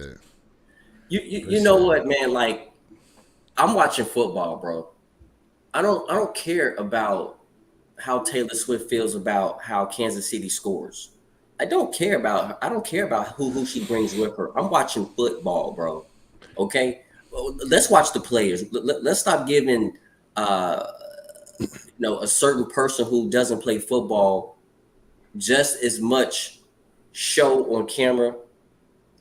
You know what, man? Like, I'm watching football, bro. I don't care about how Taylor Swift feels about how Kansas City scores. I don't care about who she brings with her. I'm watching football, bro. Okay? Well, let's watch the players. Let's stop giving a certain person who doesn't play football just as much show on camera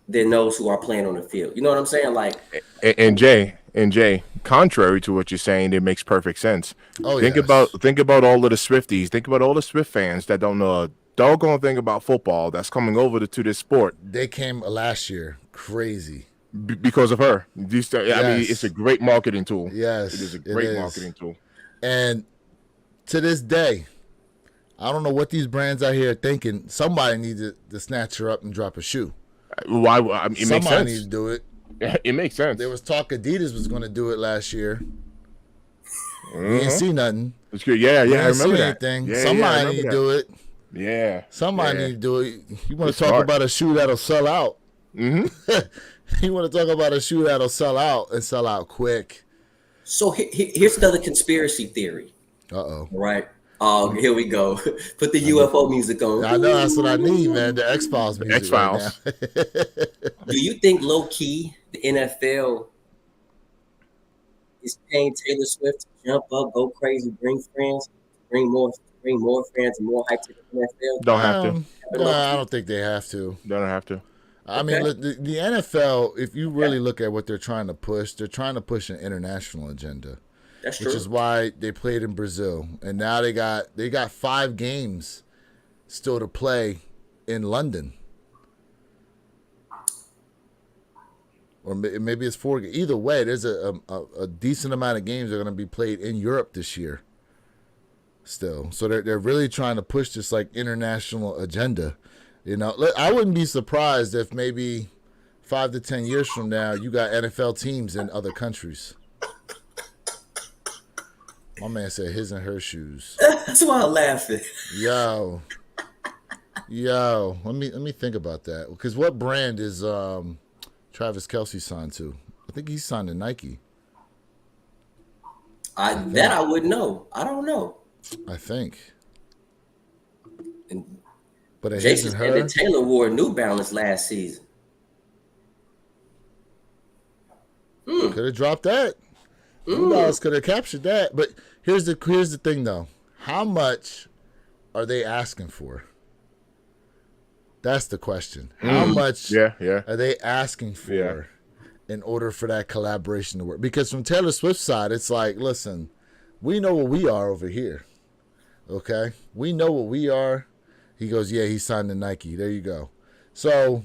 than those who are playing on the field. You know what I'm saying? Like, and Jay, contrary to what you're saying, it makes perfect sense. Think about all of the Swifties. Think about all the Swift fans that don't know a doggone thing about football that's coming over to this sport. They came last year. Crazy. Because of her. I mean, it's a great marketing tool. Yes. It is a great marketing tool. And to this day, I don't know what these brands out here are thinking. Somebody needs to snatch her up and drop a shoe. Why? It makes sense. Somebody needs to do it. It makes sense. There was talk Adidas was going to do it last year. We didn't see nothing. It's good. Yeah, I remember that. Yeah, somebody need to do it. Yeah. Somebody need to do it. You want to talk about a shoe that'll sell out. Mm-hmm. You want to talk about a shoe that'll sell out and sell out quick. So here's another conspiracy theory. Uh-oh. Right. Oh, here we go. Put the UFO music on. I know that's what I need, man. The X-Files music. X-Files. Right Do you think low-key the NFL is paying Taylor Swift to jump up, go crazy, bring friends, bring more friends, and more hype to the NFL? Don't have to. No, I don't think they have to. They don't have to. I mean, look, the NFL, if you really look at what they're trying to push, they're trying to push an international agenda. That's true. Which is why they played in Brazil, and now they got 5 games still to play in London, or maybe it's 4. Either way, there's a decent amount of games that are going to be played in Europe this year. Still, so they're really trying to push this like international agenda. You know, I wouldn't be surprised if maybe 5 to 10 years from now you got NFL teams in other countries. My man said his and her shoes. That's why I'm laughing. Yo. Let me think about that. Because what brand is Travis Kelce signed to? I think he signed to Nike. That I wouldn't know. I don't know. I think. And But it Jason isn't said her. that Taylor wore New Balance last season. Could have dropped that. New Balance could have captured that. But here's the thing though. How much are they asking for? That's the question. How much Yeah. are they asking for in order for that collaboration to work? Because from Taylor Swift's side, it's like, listen, we know what we are over here. Okay? We know what we are. He goes, yeah, he signed to Nike. There you go. So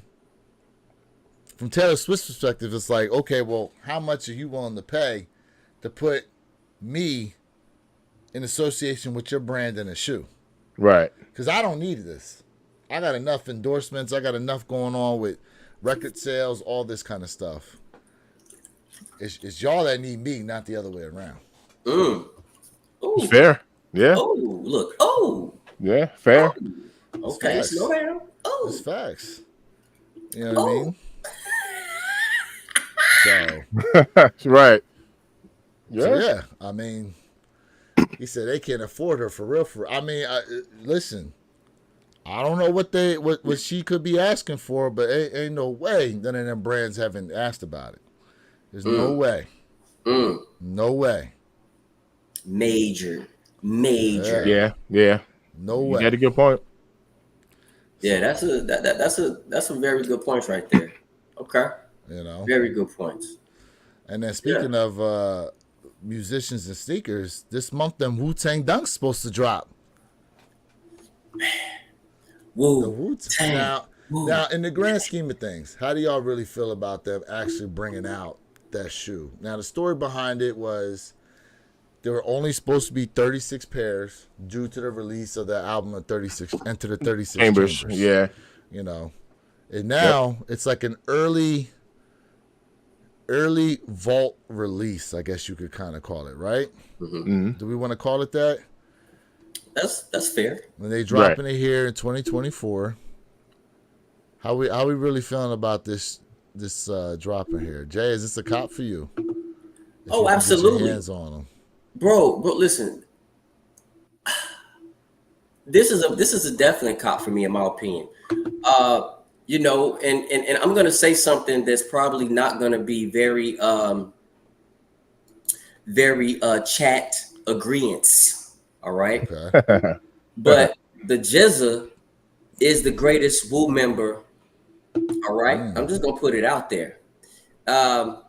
from Taylor Swift's perspective, it's like, okay, well, how much are you willing to pay to put me in association with your brand in a shoe? Right. Because I don't need this. I got enough endorsements. I got enough going on with record sales, all this kind of stuff. It's y'all that need me, not the other way around. Ooh. Fair. Yeah. Oh, look. Oh. Yeah. Fair. Okay, facts. slow down. Oh. It's facts. You know what I mean? So, Right. so, yeah. I mean, he said they can't afford her for real. I mean, listen. I don't know what she could be asking for, but ain't no way none of them brands haven't asked about it. There's no way. No way. Major. Yeah. No You way. got a good point. Yeah, that's a very good point right there. Okay. You know. Very good points. And then speaking of musicians and sneakers, this month them Wu-Tang Dunks supposed to drop. The Wu-Tang. Now, in the grand scheme of things, how do y'all really feel about them actually bringing out that shoe? Now, the story behind it was there were only supposed to be 36 pairs due to the release of the album of 36 Enter the 36 Chambers. Yeah. You know, and now it's like an early vault release, I guess you could kind of call it, right? Do we want to call it that? That's fair. When they dropping it here in 2024, how we really feeling about this dropping here? Jay, is this a cop for you? Oh, absolutely. Get your hands on them. Bro, listen. This is a definite cop for me, in my opinion. You know, and I'm gonna say something that's probably not gonna be very chat agreeance. All right. Okay. But the Jizza is the greatest Wu member. All right. I'm just gonna put it out there. But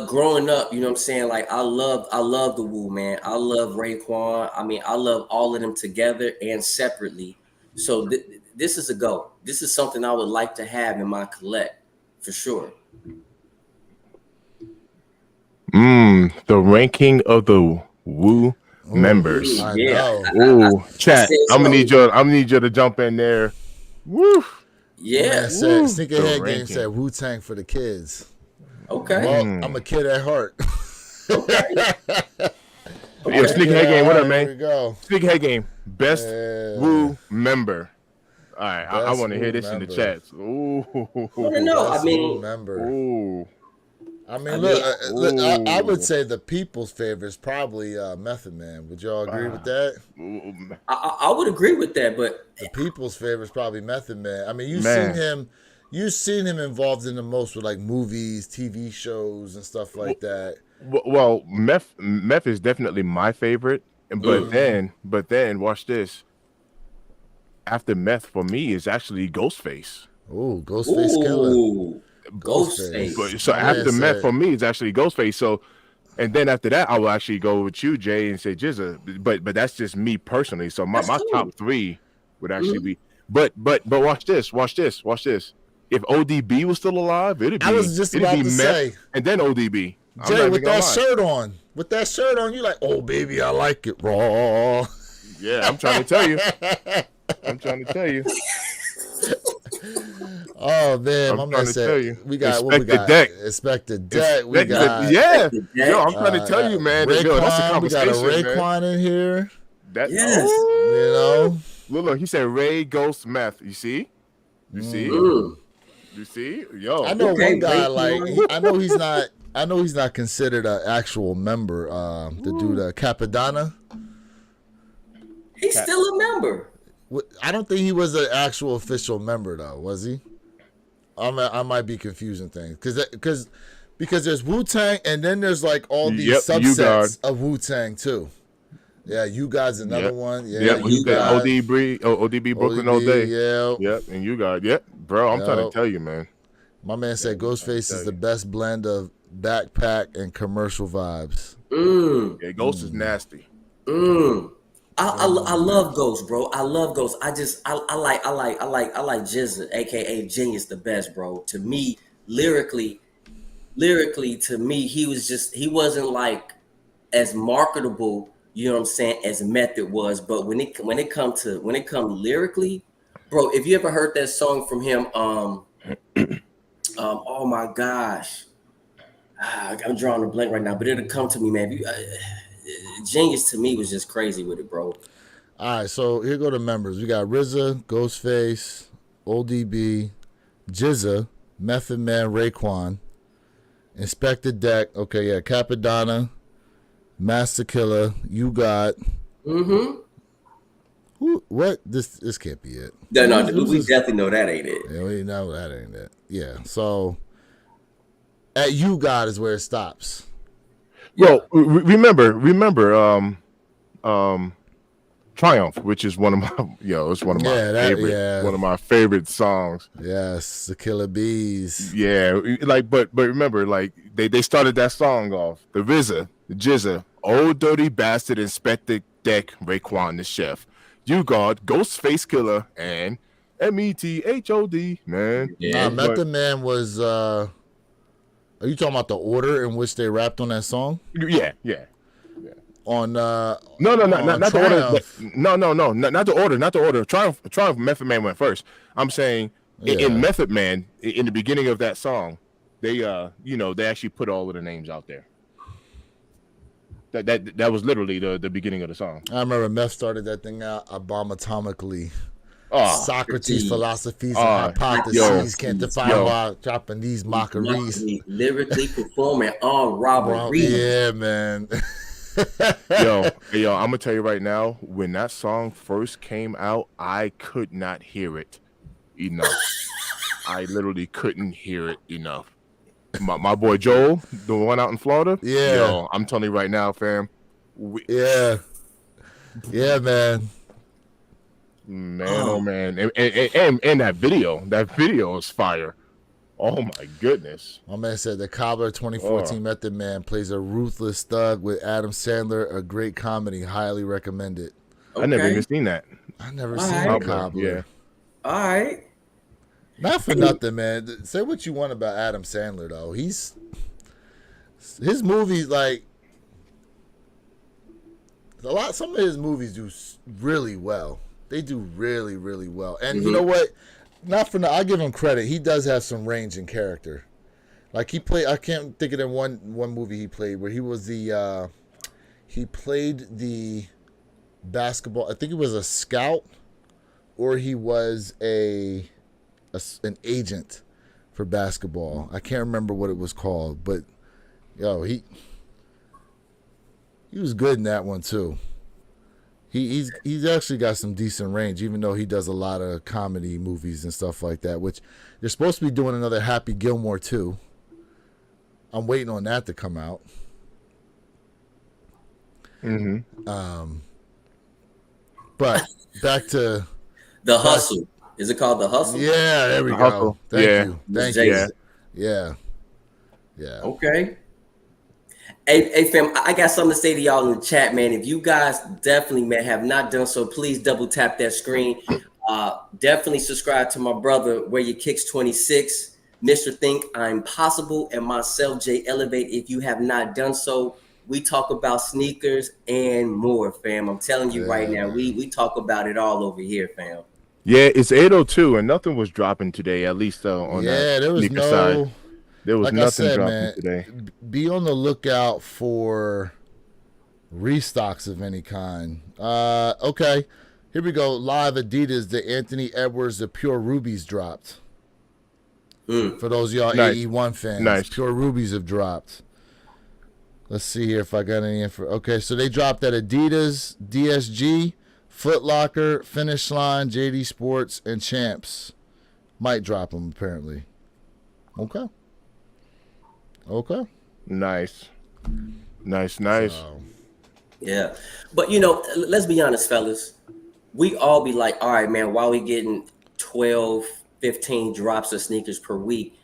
growing up, you know what I'm saying? Like I love the Wu, man. I love Raekwon. I mean, I love all of them together and separately. So this is a go. This is something I would like to have in my collect for sure. The ranking of the Wu members. I Yeah. know. Chat. I'm gonna need you to jump in there. Woo. Yeah. Sneakerhead Game said Wu-Tang for the kids. Okay. Well, I'm a kid at heart. Yo, Sneakerhead Game, what up, man? Here we go. Sneakerhead Game, best Wu member. All right, I want to hear this in the chats. Ooh. No, I mean, member. Ooh. I mean, look, I would say the people's favorite is probably Method Man. Would y'all agree with that? I would agree with that, but the people's favorite is probably Method Man. I mean, you've seen him involved in the most with like movies, TV shows, and stuff like that. Well, Meth is definitely my favorite, but then watch this. After Meth for me is actually Ghostface. Ooh, Ghostface Killer. Ghostface. So after Meth for me is actually Ghostface. So, and then after that, I will actually go with you, Jay, and say Jizza. But that's just me personally. So my top three would actually be. But watch this. If ODB was still alive, it'd be. I was just about to say. And then ODB. Jay, with that shirt on, you're like, oh baby, I like it raw. Yeah, I'm trying to tell you. Oh man, my man said we got what we got. Expect the deck. We got Yo, I'm trying to tell you, man. Raekwon, That's a conversation, we got a Raekwon in here. Yes. You know. Look, he said Ray Ghost Meth. You see? You see, yo, I know Okay, one guy like Raekwon. I know he's not. I know he's not considered an actual member. The dude Capadonna. He's Cat. still a member. I don't think he was an actual official member though. Was he? I might be confusing things because there's Wu Tang and then there's like all these Yep, you got. subsets of Wu Tang too. Yeah, you guys another Yep. one. Yeah, Yep. Yeah, You you you got got. got ODB Brooklyn all ODB. day. Yeah, Yep. And you got. Yep, bro. I'm trying to yep. tell you, man. My man said I'm trying to Ghostface tell is the you. best blend of backpack and commercial vibes. Mm, Yeah, Ghost is nasty. mm. I love Ghost, bro. I love Ghost. I like Jizza, aka Genius, the best, bro. To me, lyrically, to me, he wasn't like as marketable, you know what I'm saying, as Method was. But when it come lyrically, bro, if you ever heard that song from him, oh my gosh, I'm drawing a blank right now, but it'll come to me, man. Genius to me was just crazy with it, bro. All right, so here go the members. We got RZA, Ghostface, ODB, Jizza, Method Man, Raekwon, Inspector Deck. Okay, yeah, Capadonna, Master Killer. You got Mm-hmm. who? What? This can't be it. No, Who's we this? definitely know that ain't it. Yeah, we know that ain't it. Yeah, so at You God is where it stops. Yeah. Well, remember, Triumph, which is one of my, it's one of my one of my favorite songs. Yes, the Killer Bees. Yeah, like, but remember, like they started that song off. The RZA, the Jizza, Old Dirty Bastard, Inspector Deck, Raekwon the Chef. You got Ghostface Killer and METHOD, man. Yeah. Method Man was. Are you talking about the order in which they rapped on that song? Yeah. On No, on not the order. Triumph. No, not the order. Not the order. Triumph, Method Man went first. I'm saying in Method Man, in the beginning of that song, they they actually put all of the names out there. That was literally the beginning of the song. I remember Meth started that thing out abomatomically. Oh, Socrates' philosophies and hypotheses can't define while dropping these mockeries. Lyrically performing on robbery. Yeah, man. yo, I'm gonna tell you right now, when that song first came out, I could not hear it enough. I literally couldn't hear it enough. My boy Joel, the one out in Florida, Yeah. I'm telling you right now, fam. Yeah, man. Oh man, and that video is fire. Oh my goodness. My man said the Cobbler 2014 Method Man plays a ruthless thug with Adam Sandler, a great comedy, highly recommended. I never even seen that. I never seen the Cobbler. Yeah. All right. Not for nothing, man. Say what you want about Adam Sandler, though. His movies, like some of his movies do really well. They do really, really well. And you know what? Not for I give him credit. He does have some range in character. Like he played, I can't think of the one movie he played where he was he played the basketball. I think it was a scout, or he was an agent for basketball. I can't remember what it was called, but he was good in that one too. He's actually got some decent range, even though he does a lot of comedy movies and stuff like that, which they're supposed to be doing another Happy Gilmore too. I'm waiting on that to come out. But back to The Hustle. Is it called The Hustle? Yeah, there we go. Hustle. Thank Yeah. you. Thank Jason. you. Yeah. Okay. Hey, fam, I got something to say to y'all in the chat, man. If you guys definitely, man, have not done so, please double tap that screen. Definitely subscribe to my brother, Where Your Kicks 26, Mr. Think I'm Possible, and myself, Jay Elevate. If you have not done so, we talk about sneakers and more, fam. I'm telling you right now, we talk about it all over here, fam. Yeah, it's 8:02 and nothing was dropping today, at least on that there was sneaker side. There was like nothing I said, dropping man, today. Be on the lookout for restocks of any kind. Okay, here we go. Live Adidas, the Anthony Edwards, the Pure Rubies dropped. For those of y'all Nice. AE1 fans, Nice. Pure Rubies have dropped. Let's see here if I got any info. Okay, so they dropped at Adidas, DSG, Foot Locker, Finish Line, JD Sports, and Champs. Might drop them apparently. Okay. Nice. So, Yeah. But let's be honest, fellas. We all be like, all right, man, why we getting 12, 15 drops of sneakers per week?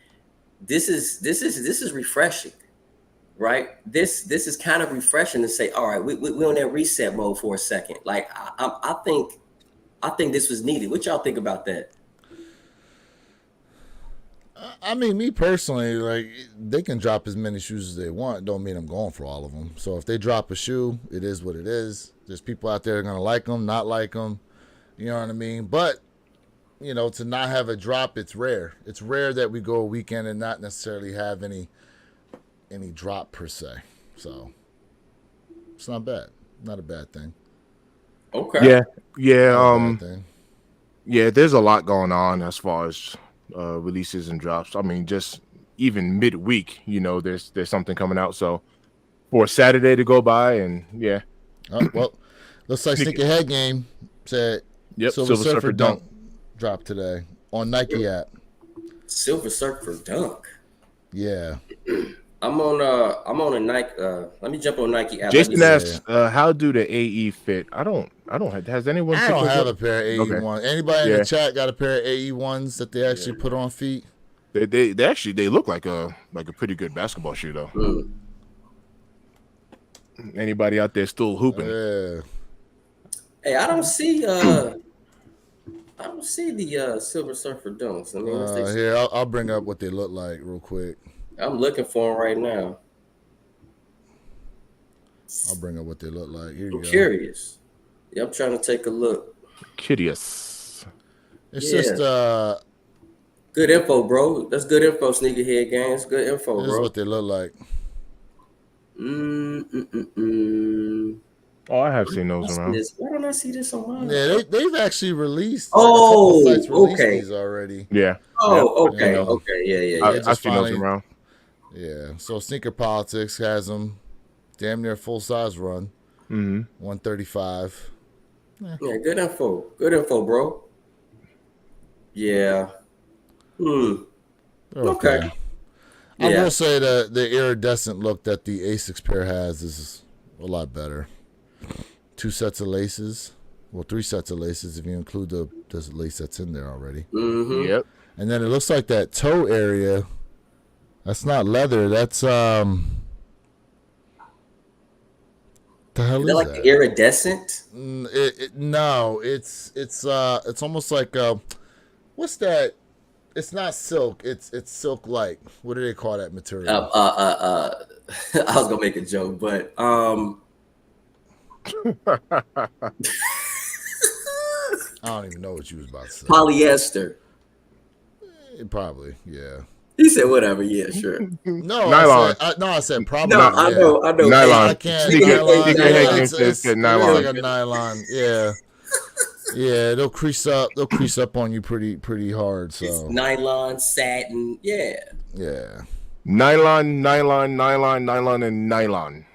This is refreshing, right? This is kind of refreshing to say, all right, we on that reset mode for a second. Like I think this was needed. What y'all think about that? I mean, me personally, like, they can drop as many shoes as they want. Don't mean I'm going for all of them. So if they drop a shoe, it is what it is. There's people out there that are going to like them, not like them. You know what I mean? But, to not have a drop, it's rare. It's rare that we go a weekend and not necessarily have any drop per se. So it's not bad. Not a bad thing. Okay. Yeah. Not a bad thing. Yeah, there's a lot going on as far as releases and drops. I mean, just even midweek, there's something coming out. So for Saturday to go by, and yeah. Well, looks like Sneakerhead Game said Silver Surfer Dunk dropped today on Nike app. Silver Surfer Dunk. Yeah. I'm on a Nike. Let me jump on Nike app. Jason asks, how do the AE fit? I don't. Has anyone? I don't have a pair of AE1s. Okay. Anybody in the chat got a pair of AE1s that they actually put on feet? They actually look like a pretty good basketball shoe though. Anybody out there still hooping? Yeah. Hey, I don't see the Silver Surfer Dunks. I mean, Here, I'll bring up what they look like real quick. I'm looking for them right now. I'll bring up what they look like. Here you I'm go. curious. Yeah, I'm trying to take a look. Curious. It's just good info, bro. That's good info, Sneakerhead Gang. It's good info, this is bro. what they look like. Oh, I have seen those around. Why don't I see this online? Yeah, they've actually released. Oh, a couple sites released okay. these already. Yeah. Oh, okay, Yeah. okay, yeah. I've seen those around. Yeah, so Sneaker Politics has them damn near full size run. 135. Yeah, good info. Good info, bro. Yeah. Okay. I will say that the iridescent look that the Asics pair has is a lot better. 2 sets of laces. Well, 3 sets of laces if you include the lace that's in there already. Yep. And then it looks like that toe area. That's not leather. That's the hell is Is that like that? the iridescent? No, it's almost like what's that? It's not silk. It's silk like. What do they call that material? I was gonna make a joke, but I don't even know what you was about to say. polyester. Probably, yeah. He said whatever. Yeah, sure. No, Nylon. I said probably. No, yeah. I know. Nylon. I can't. Sneakerhead Nylon. Game says It's nylon. like a nylon. Yeah. Yeah, they'll crease up. They'll crease up on you pretty hard. So It's nylon, satin. Yeah. yeah. Nylon, and nylon.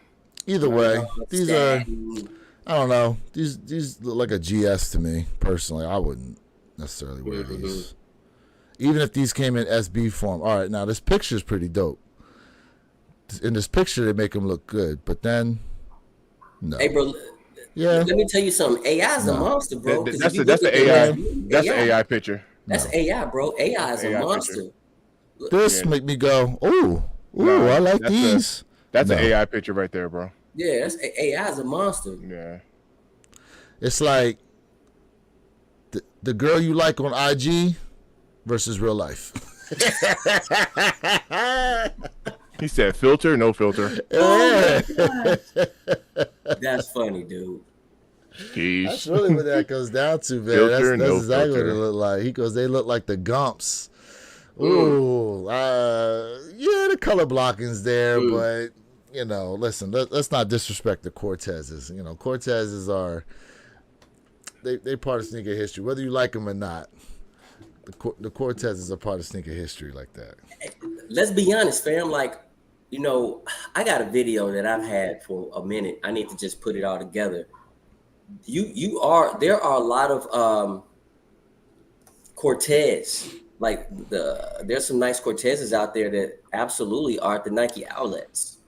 Either way, these are. Satin. I don't know. These look like a GS to me personally. I wouldn't necessarily wear these, even if these came in SB form. All right, now this picture is pretty dope. In this picture, they make them look good, but then no. Hey, bro. Yeah. Let me tell you something. AI is a monster, bro. That's the AI. That's the AI picture. That's AI, bro. AI is a AI monster. picture. This make me go, ooh, No, I like that's these. That's No. an AI picture right there, bro. Yeah, that's AI is a monster. Yeah. It's like the girl you like on IG versus real life. He said filter, no filter. That's funny, dude. Jeez. That's really what that goes down to, man. Filter, That's no exactly filter. what it look like. He goes, they look like the Gumps. Ooh, yeah, the color blocking's there, but listen, let's not disrespect the Cortezes. Cortezes are they part of sneaker history, whether you like them or not. the Cortez is a part of sneaker history like that. Let's be honest, fam. Like, you know, I got a video that I've had for a minute. I need to just put it all together. There are a lot of Cortez. Like there's some nice Cortezes out there that absolutely are at the Nike outlets.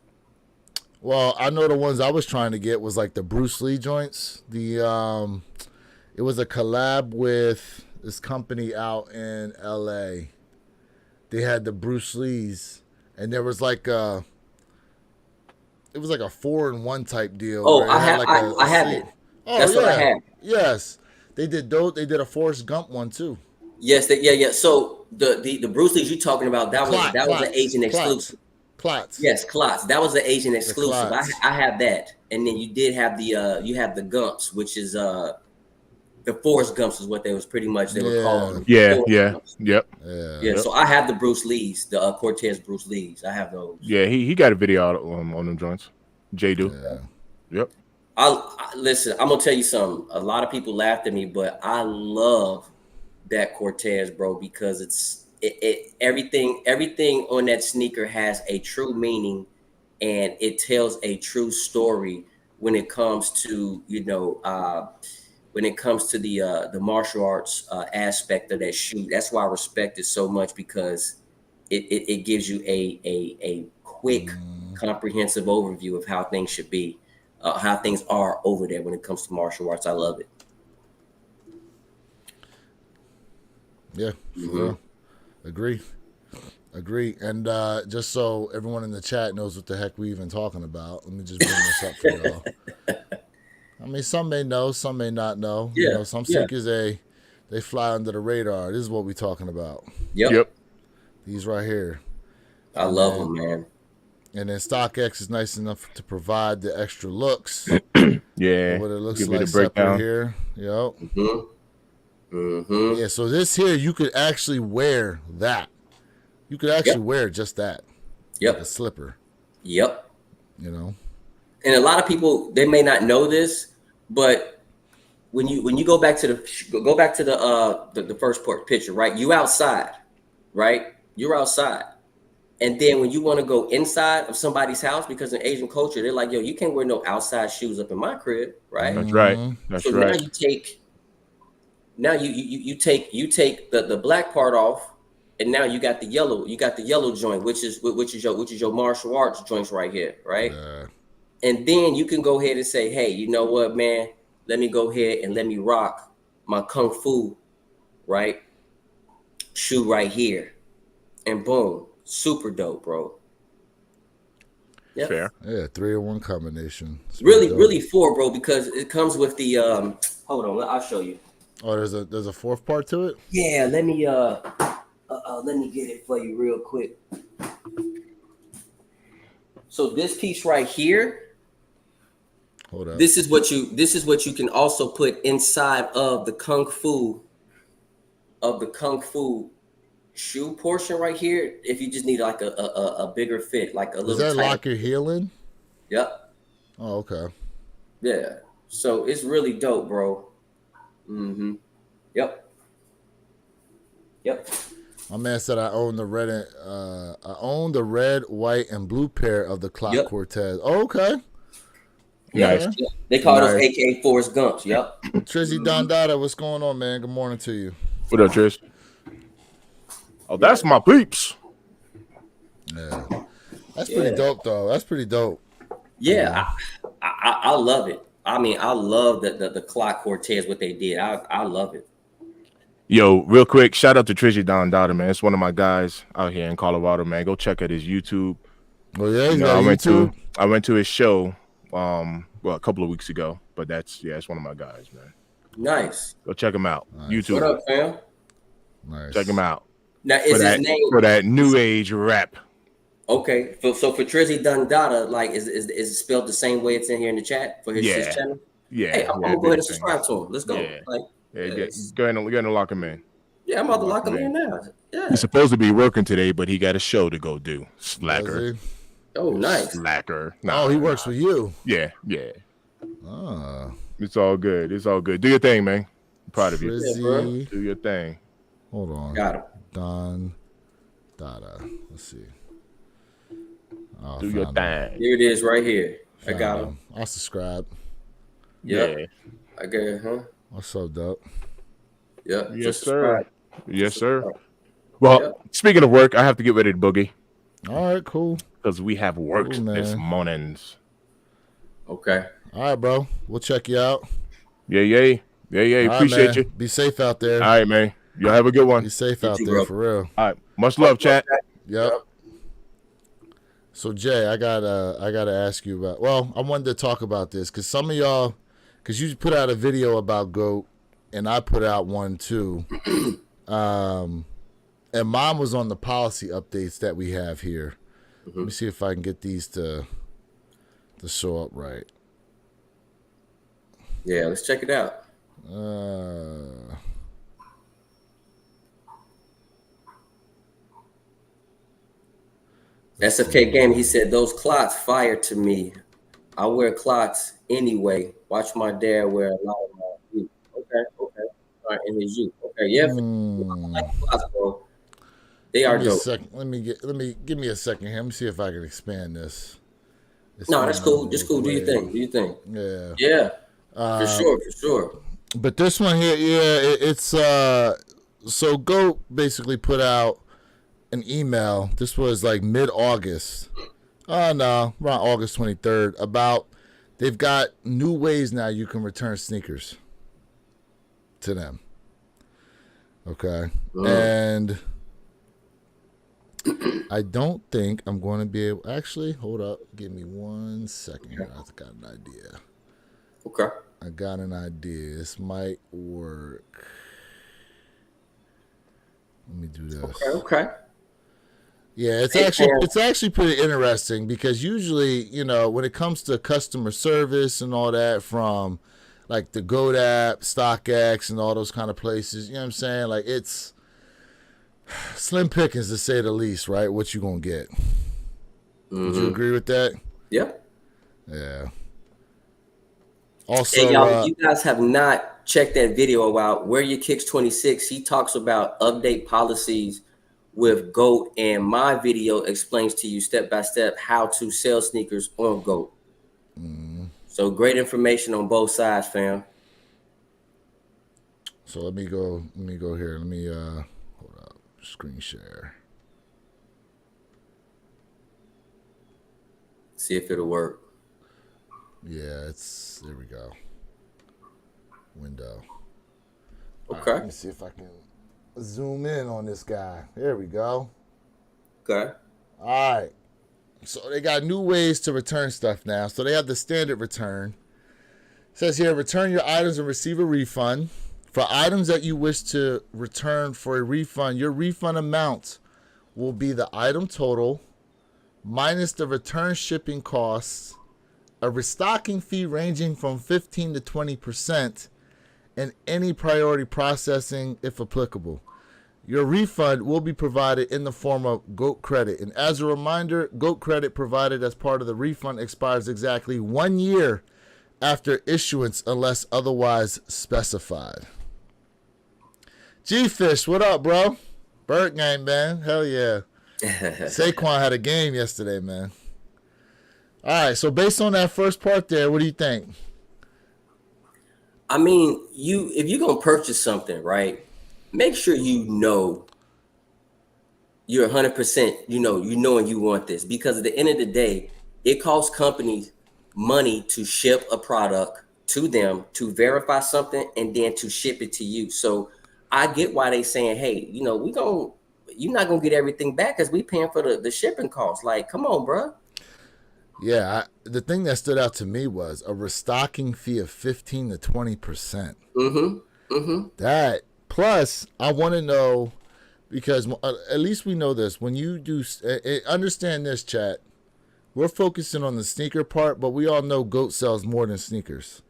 Well, I know the ones I was trying to get was like the Bruce Lee joints. It was a collab with this company out in LA. They had the Bruce Lee's, and there was like it was like a 4-in-1 type deal. Oh, where I have like I have it. Oh, That's yeah. what I have. Yes, they did those. They did a Forrest Gump one too. Yes, yeah. So the Bruce Lee's you talking about that was an Asian exclusive. Klotz. Yes, Klotz. That was the Asian exclusive. I have that, and then you did have the you have the Gumps, which is the Forrest Gumps is what they was pretty much they were called. Yeah, Gumps. yep. Yeah. So I have the Bruce Lee's, the Cortez Bruce Lee's. I have those. Yeah, he got a video out on them joints. Jay do. Yeah. Yep. I listen. I'm gonna tell you something. A lot of people laughed at me, but I love that Cortez, bro, because everything on that sneaker has a true meaning, and it tells a true story when it comes to when it comes to the martial arts aspect of that shoe. That's why I respect it so much, because it gives you a quick, comprehensive overview of how things should be, how things are over there when it comes to martial arts. I love it. Yeah, sure. Agree. And just so everyone in the chat knows what the heck we even talking about, let me just bring this up for y'all. I mean, some may know, some may not know. Yeah, You know, some sneakers they fly under the radar. This is what we're talking about. Yep. These right here. I love them, man. And then StockX is nice enough to provide the extra looks. Yeah. What it looks Give me like the breakdown separate here. Yep. Mm-hmm. Yeah, so this here, you could actually wear that. You could actually wear just that. Yep. Like a slipper. Yep. You know? And a lot of people, they may not know this, but when you go back to the first picture, right? You outside, right? You're outside. And then when you want to go inside of somebody's house, because in Asian culture, they're like, yo, you can't wear no outside shoes up in my crib, right? That's right. That's so right. Now you take the black part off, and now you got the yellow joint, which is your martial arts joints right here, right? And then you can go ahead and say, hey, you know what, man? Let me go ahead and let me rock my kung fu, right? Shoe right here, and boom, super dope, bro. Yep. Fair. Yeah, 3-in-1 combination. Really 4, bro, because it comes with the hold on, I'll show you. Oh, there's a fourth part to it? Yeah, let me get it for you real quick. So this piece right here, hold up. This is what you can also put inside of the kung fu shoe portion right here. If you just need like a bigger fit, like a little. Does that tighter. lock your heel in? Yep. Oh, okay. Yeah. So it's really dope, bro. Mm-hmm. Yep. My man said I own the red, white, and blue pair of the Clock Cortez. Oh, okay. Nice. Yeah. They call those AKA Forrest Gumps. Yep. Trizzy Don Dada, what's going on, man? Good morning to you. What up, Trish? Oh, that's my peeps. Yeah. That's pretty dope, though. That's pretty dope. Yeah, I love it. I mean, I love the Clock Cortez, what they did. I love it. Yo, real quick, shout out to Trishy Don Dada, man. It's one of my guys out here in Colorado, man. Go check out his YouTube. Oh yeah, he's got YouTube. I went to his show a couple of weeks ago, but it's one of my guys, man. Nice. Go check him out. Nice. YouTube. What up, fam? Nice. Check him out. Now is his name for that new age rap? Okay. So for Trizzy Don Dada, like is it spelled the same way it's in here in the chat for his channel? Yeah. Hey, I'm gonna go ahead and subscribe to him. Let's go. Yeah. Like, Go ahead and lock him in. Yeah, I'm about to lock him in now. Yeah. He's supposed to be working today, but he got a show to go do. Slacker. Oh, nice. Slacker. Nah, he works with you. Yeah. Ah. It's all good. Do your thing, man. I'm proud of you. Trizzy. Do your thing. Hold on. Got him. Don Dada. Let's see. Oh, Do your found him. thing. Here it is, right here. I Found got him. him. I'll subscribe. Yep. Yeah. I got it, huh? What's up, dope? Yep. Yes, Just sir. subscribe. Yes, Just sir. subscribe. Well, Yep. speaking of work, I have to get ready to boogie All right, cool. because we have work Cool, this man. mornings. Okay. All right, bro. We'll check you out. Yeah, yeah. Yeah, yeah. All right, Appreciate man. you. Be safe out there. All right, man. Y'all have a good one. Be safe You out too, there, bro. for real. All right. Much love, chat. Yep. So Jay, I gotta ask you about. Well, I wanted to talk about this because some of y'all, because you put out a video about GOAT, and I put out one too. And mine was on the policy updates that we have here. Let me see if I can get these to show up right. Yeah, let's check it out. SFK Game, he said, those clots fire to me. I wear clots anyway. Watch my dad wear a lot of my youth. Okay. All right, in his youth. Okay, yeah. I like the clots, bro. They are Give me a dope. second. Give me a second here. Let me see if I can expand this. No, that's cool. Just cool. Do you think? Yeah. Yeah. For sure. But this one here, yeah, it's so GOAT basically put out an email. This was like mid-August. Oh no, around August 23rd. About they've got new ways now you can return sneakers to them. Okay, and I don't think I'm going to be able. Actually, hold up. Give me 1 second here. I've got an idea. Okay. I got an idea. This might work. Let me do this. Okay. Yeah, it's Hey, actually pretty interesting because usually, you know, when it comes to customer service and all that from like the GOAT app, StockX, and all those kind of places, you know what I'm saying? Like it's slim pickings to say the least, right? What you gonna get? Would you agree with that? Yep. Yeah. Also, Hey, y'all, if you guys have not checked that video out, Where Your Kicks 26, he talks about update policies with GOAT, and my video explains to you step by step how to sell sneakers on GOAT. So great information on both sides, fam. so let me go here. Let me hold up, screen share. See if it'll work. Yeah, there we go. Window. Okay. Let me see if I can zoom in on this guy. There we go. Okay. All right. So they got new ways to return stuff now. So they have the standard return. It says here, return your items and receive a refund. For items that you wish to return for a refund, your refund amount will be the item total minus the return shipping costs, a restocking fee ranging from 15 to 20%, and any priority processing if applicable. Your refund will be provided in the form of GOAT credit. And as a reminder, GOAT credit provided as part of the refund expires exactly 1 year after issuance unless otherwise specified. G-Fish, what up, bro? Bird game, man. Hell yeah. Saquon had a game yesterday, man. All right, so based on that first part there, what do you think? I mean, if you're gonna purchase something, right? Make sure you know you're 100%. You know and you want this, because at the end of the day, it costs companies money to ship a product to them, to verify something, and then to ship it to you. So I get why they saying, hey, you're not gonna get everything back because we paying for the shipping costs. Like, come on, bro. Yeah, the thing that stood out to me was a restocking fee of 15 to 20%. That plus, I want to know, because at least we know this. When you do, understand this, chat. We're focusing on the sneaker part, but we all know GOAT sells more than sneakers.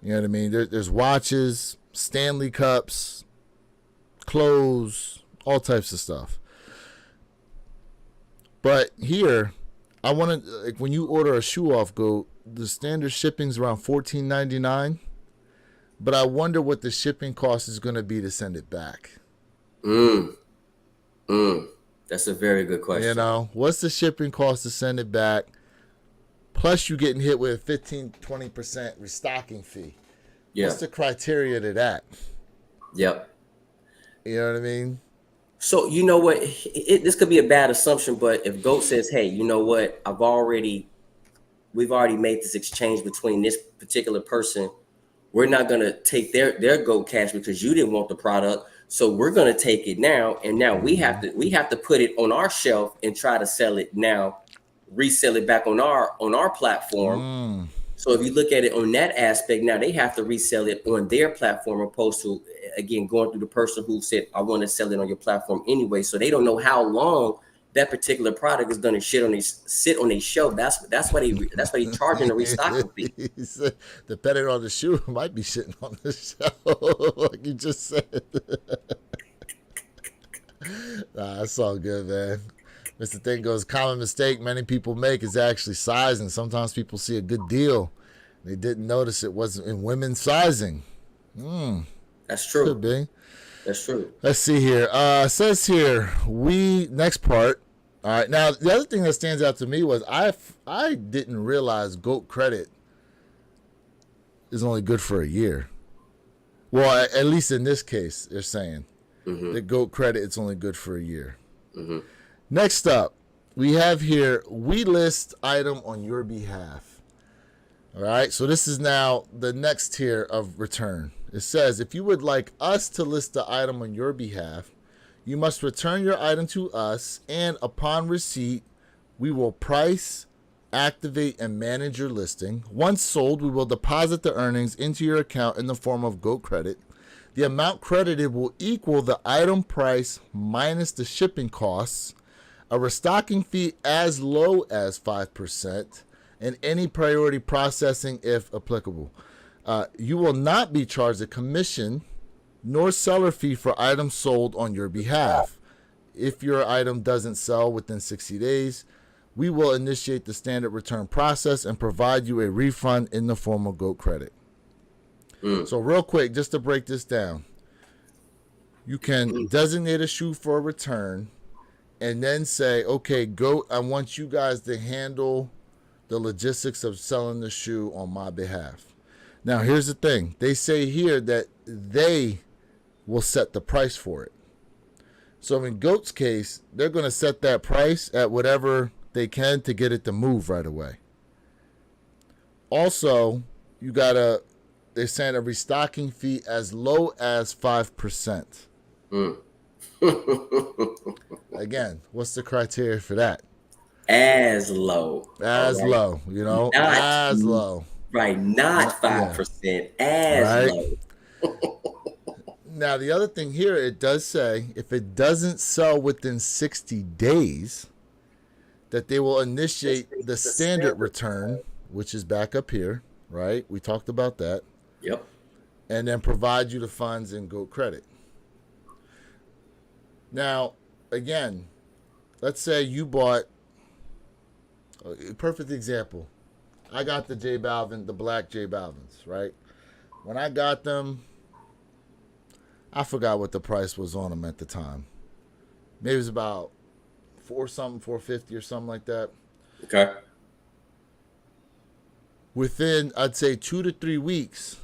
You know what I mean? There's watches, Stanley cups, clothes, all types of stuff. But here, I want to, like, when you order a shoe off GOAT, the standard shipping's around $14.99. But I wonder what the shipping cost is going to be to send it back. Mm, mm. That's a very good You question. know, what's the shipping cost to send it back? Plus, you getting hit with a 15-20% restocking fee. What's Yeah. the criteria to that? Yep. You know what I mean? So you know what? This could be a bad assumption, but if Goat says, "Hey, you know what? We've already made this exchange between this particular person. We're not gonna take their Goat cash because you didn't want the product. So we're gonna take it now, and now we have to put it on our shelf and try to sell it now, resell it back on our platform. Mm. So if you look at it on that aspect, now they have to resell it on their platform, opposed to again going through the person who said, "I want to sell it on your platform anyway." So they don't know how long that particular product is going to sit on a shelf. That's why they charging a restocking fee. Depending on the shoe, it might be sitting on the shelf, like you just said. That's all good, man. Mr. Thing goes, common mistake many people make is actually sizing. Sometimes people see a good deal. They didn't notice it wasn't in women's sizing. That's Could true. be. That's true. Let's see here. Says here, next part. All right. Now, the other thing that stands out to me was I didn't realize GOAT credit is only good for a year. Well, at least in this case, they're saying the GOAT credit it's only good for a year. Mm-hmm. Next up, we have here, we list item on your behalf. All right, so this is now the next tier of return. It says, if you would like us to list the item on your behalf, you must return your item to us, and upon receipt, we will price, activate, and manage your listing. Once sold, we will deposit the earnings into your account in the form of GOAT credit. The amount credited will equal the item price minus the shipping costs, a restocking fee as low as 5%, and any priority processing if applicable. You will not be charged a commission nor seller fee for items sold on your behalf. If your item doesn't sell within 60 days, we will initiate the standard return process and provide you a refund in the form of GOAT credit. So real quick, just to break this down, you can designate a shoe for a return and then say, okay, GOAT, I want you guys to handle the logistics of selling the shoe on my behalf. Now, here's the thing. They say here that they will set the price for it. So in GOAT's case, they're going to set that price at whatever they can to get it to move right away. Also, they're saying a restocking fee as low as 5%. Again, what's the criteria for that? As low. All As right. low, Not as low. right. Not Yeah, 5%. As right? low. Now, the other thing here, it does say if it doesn't sell within 60 days, that they will initiate the standard return, which is back up here, right? We talked about that. Yep. And then provide you the funds in GOAT credit. Now, again, let's say you bought a perfect example. I got the J Balvin, the black J Balvins, right? When I got them, I forgot what the price was on them at the time. Maybe it was about $450 or something like that. Okay. Within, I'd say 2 to 3 weeks,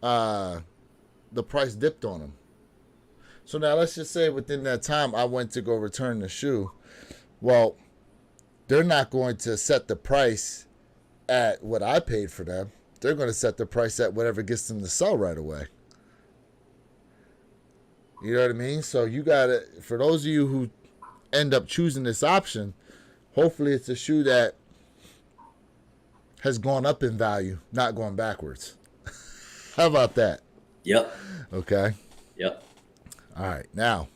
the price dipped on them. So now let's just say within that time I went to go return the shoe. Well, they're not going to set the price at what I paid for them. They're going to set the price at whatever gets them to sell right away. You know what I mean? So you got to, for those of you who end up choosing this option, hopefully it's a shoe that has gone up in value, not going backwards. How about that? Yep. Okay. Yep. All right. Now,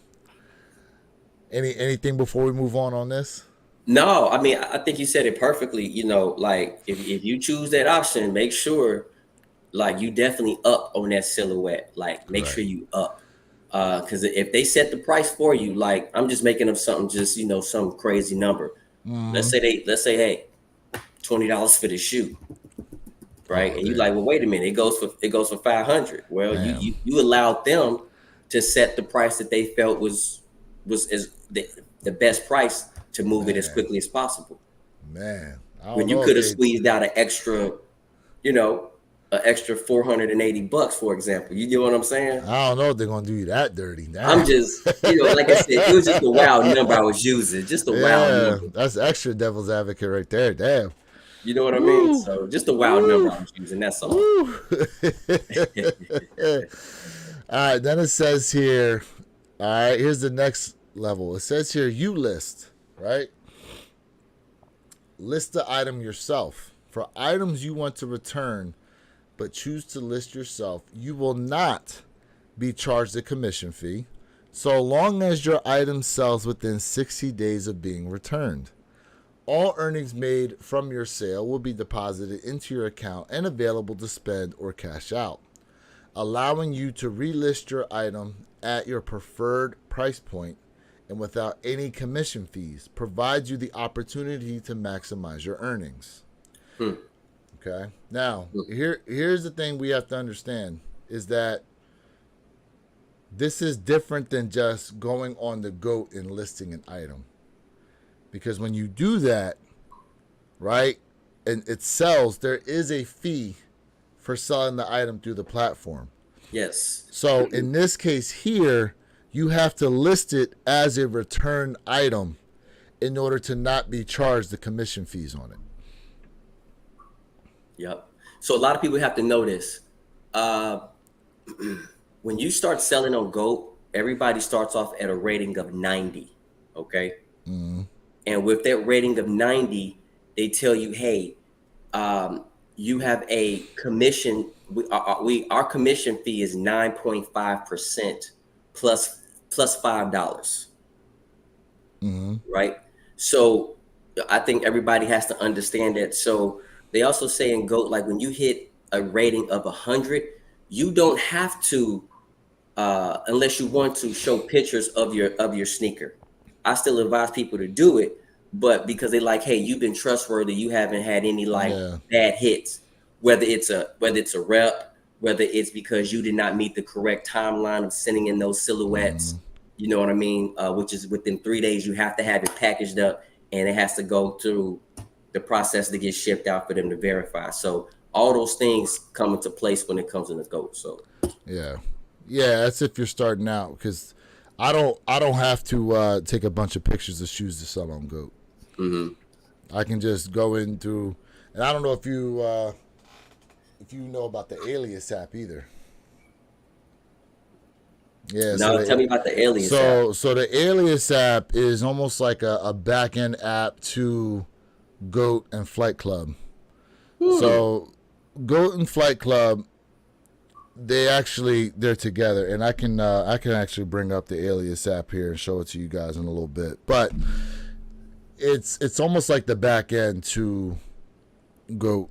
anything before we move on this? No, I mean, I think you said it perfectly. Like if you choose that option, make sure like you definitely up on that silhouette. Like make sure Right. you up. Because if they set the price for you, like I'm just making up something, just some crazy number. Let's say, hey, $20 for the shoe, right? Oh, And you damn. like, well, wait a minute, it goes for 500. Well, Damn. you allowed them to set the price that they felt was as the best price to move it as quickly as possible. Man, I don't When you know if could have they. squeezed out an extra, an extra $480, for example. You get what I'm saying? I don't know if they're gonna do you that dirty. I'm Damn. just, like I said, it was just a wild number I was using, just a wild Yeah, number. that's extra devil's advocate right there. Damn. You know what I mean? Woo. So just a wild number Woo. I was using. That's all. Woo. All right, then it says here. All right, here's the next level. It says here, you list, right? List the item yourself. For items you want to return but choose to list yourself, you will not be charged a commission fee so long as your item sells within 60 days of being returned. All earnings made from your sale will be deposited into your account and available to spend or cash out, allowing you to relist your item at your preferred price point and without any commission fees, provides you the opportunity to maximize your earnings. Okay. Now, here's the thing we have to understand is that this is different than just going on the GOAT and listing an item. Because when you do that, right, and it sells, there is a fee for selling the item through the platform. Yes. So in this case here, you have to list it as a return item in order to not be charged the commission fees on it. Yep. So a lot of people have to know this. When you start selling on GOAT, everybody starts off at a rating of 90. Okay. Mm-hmm. And with that rating of 90, they tell you, hey, you have a commission. Our commission fee is 9.5% plus $5. Mm-hmm. Right. So I think everybody has to understand that. So they also say in GOAT, like when you hit a rating of 100, you don't have to, unless you want to, show pictures of your sneaker. I still advise people to do it, but because they like, hey, you've been trustworthy, you haven't had any bad hits, whether it's a rep, whether it's because you did not meet the correct timeline of sending in those silhouettes. You know what I mean? Which is within 3 days, you have to have it packaged up and it has to go through the process to get shipped out for them to verify. So all those things come into place when it comes in the GOAT. So yeah, that's if you're starting out, because I don't have to take a bunch of pictures of shoes to sell on GOAT. I can just go in through, and I don't know if you know about the Alias app either. Yeah. Now tell me about the Alias app. So the Alias app is almost like a back end app to GOAT and Flight Club. So GOAT and Flight Club, they're together, and I can actually bring up the Alias app here and show it to you guys in a little bit. But it's almost like the back end to GOAT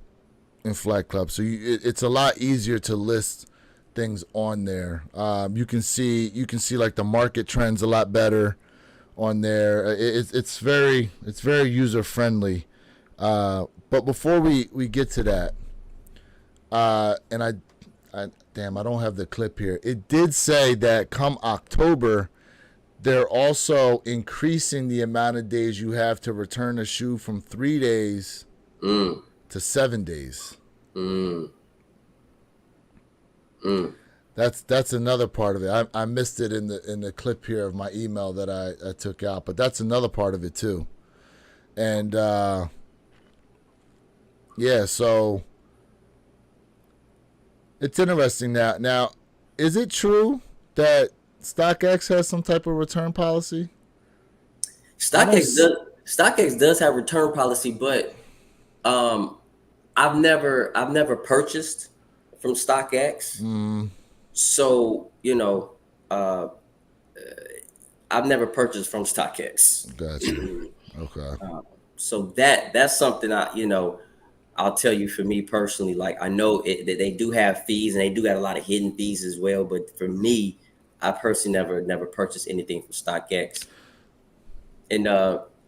and Flight Club. So it's a lot easier to list things on there. You can see like the market trends a lot better on there. It's very user friendly. But before we get to that, and I don't have the clip here. It did say that come October, they're also increasing the amount of days you have to return a shoe from 3 days to 7 days. That's another part of it. I missed it in the clip here of my email that I took out, but that's another part of it too. And yeah, so it's interesting now. Now, is it true that StockX has some type of return policy? StockX does have return policy, but I've never purchased from StockX. So, I've never purchased from StockX. Gotcha. Okay. So that's something I'll tell you, for me personally, like I know that they do have fees and they do got a lot of hidden fees as well. But for me, I personally never purchased anything from StockX. And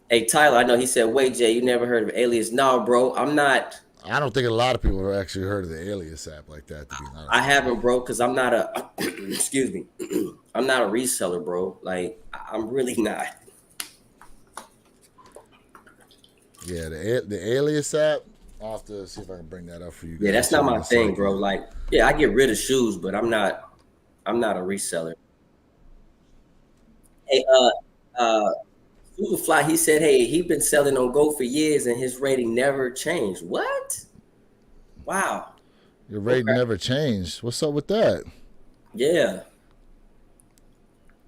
hey, Tyler, I know he said, wait, Jay, you never heard of Alias? No, bro, I'm not. I don't think a lot of people have actually heard of the Alias app like that, to be honest. I haven't, bro, because I'm not a excuse me. I'm not a reseller, bro. Like I'm really not. Yeah, the Alias app. I'll have to see if I can bring that up for you Yeah, guys that's not here in my a thing, bro. second. Like, yeah, I get rid of shoes, but I'm not a reseller. Hey, Superfly, he said, hey, he been selling on Go for years and his rating never changed. What? Wow. Your rate Okay. never changed. What's up with that? Yeah.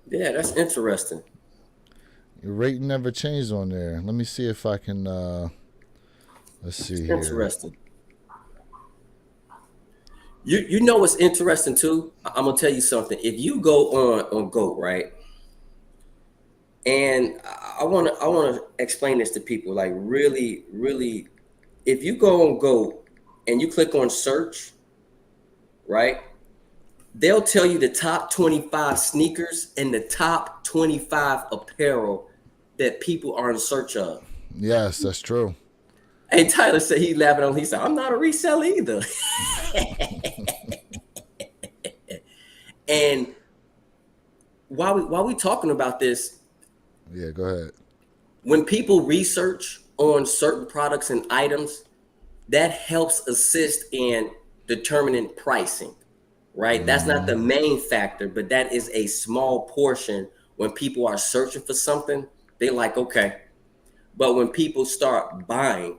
Yeah, that's interesting. Your rate never changed on there. Let me see if I can. Let's It's see here. interesting. You know what's interesting too? I'm gonna tell you something. If you go on GOAT, right? And I wanna explain this to people. Like really, really, if you go on GOAT and you click on search, right? They'll tell you the top 25 sneakers and the top 25 apparel that people are in search of. Yes, that's true. And Tyler said he laughing on. He said, "I'm not a reseller either." And while we talking about this, Yeah, go ahead. when people research on certain products and items, that helps assist in determining pricing, right? That's not the main factor, but that is a small portion. When people are searching for something, they like, okay. But when people start buying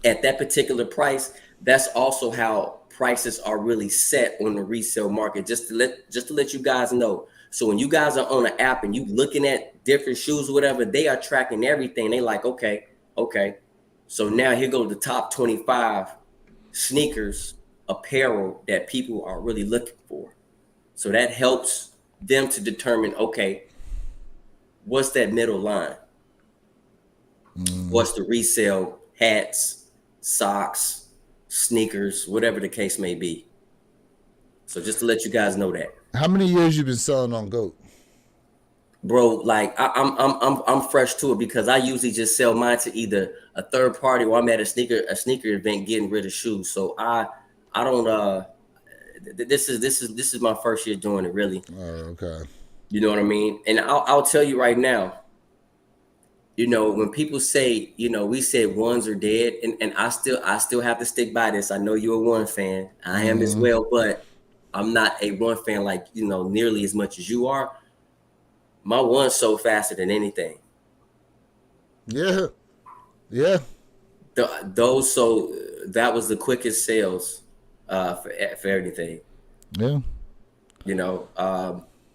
at that particular price, that's also how prices are really set on the resale market. Just to let you guys know. So when you guys are on an app and you looking at different shoes or whatever, they are tracking everything. They like, okay, okay. So now here go the top 25 sneakers, apparel that people are really looking for. So that helps them to determine, okay, what's that middle line? What's the resale hats, socks, sneakers, whatever the case may be. So just to let you guys know that, How many years you been selling on Goat? bro. Like I'm fresh to it because I usually just sell mine to either a third party or I'm at a sneaker event getting rid of shoes. So I don't this is my first year doing it really. Oh, okay. You know what I mean? And I'll tell you right now. When people say, we said ones are dead, and I still have to stick by this. I know you're a one fan. I am as well, but I'm not a one fan like, nearly as much as you are. My one's so faster than anything. Yeah, yeah, Those so that was the quickest sales for everything. yeah.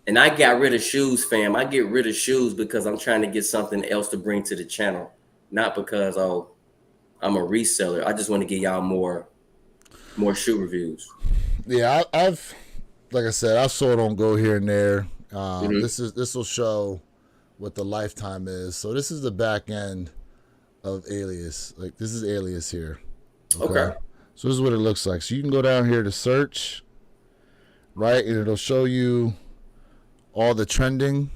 And I got rid of shoes, fam. I get rid of shoes because I'm trying to get something else to bring to the channel, not because I'm a reseller. I just want to give y'all more shoe reviews. Yeah, I've like I said, I've sold on Go here and there. Hmm. This will show what the lifetime is. So this is the back end of Alias. Like this is Alias here. Okay. Okay. So this is what it looks like. So you can go down here to search, right, and it'll show you all the trending.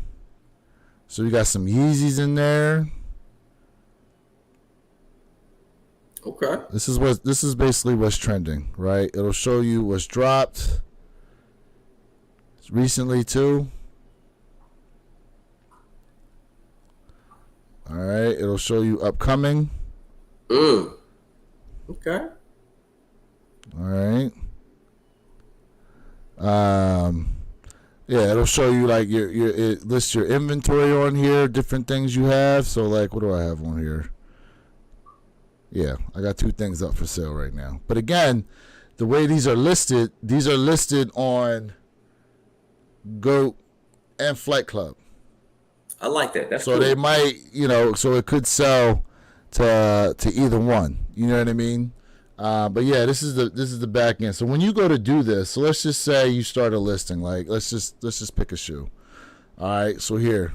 So you got some Yeezys in there. Okay. This is basically what's trending, right? It'll show you what's dropped recently too. All right, it'll show you upcoming. Okay. All right. Yeah, it'll show you like it lists your inventory on here, different things you have. So like, what do I have on here? Yeah, I got 2 things up for sale right now. But again, the way these are listed on Goat and Flight Club. I like that. That's So cool. they might, so it could sell to either one. You know what I mean? But yeah, this is the back end. So when you go to do this, so let's just say you start a listing. Like let's just pick a shoe. All right. So here,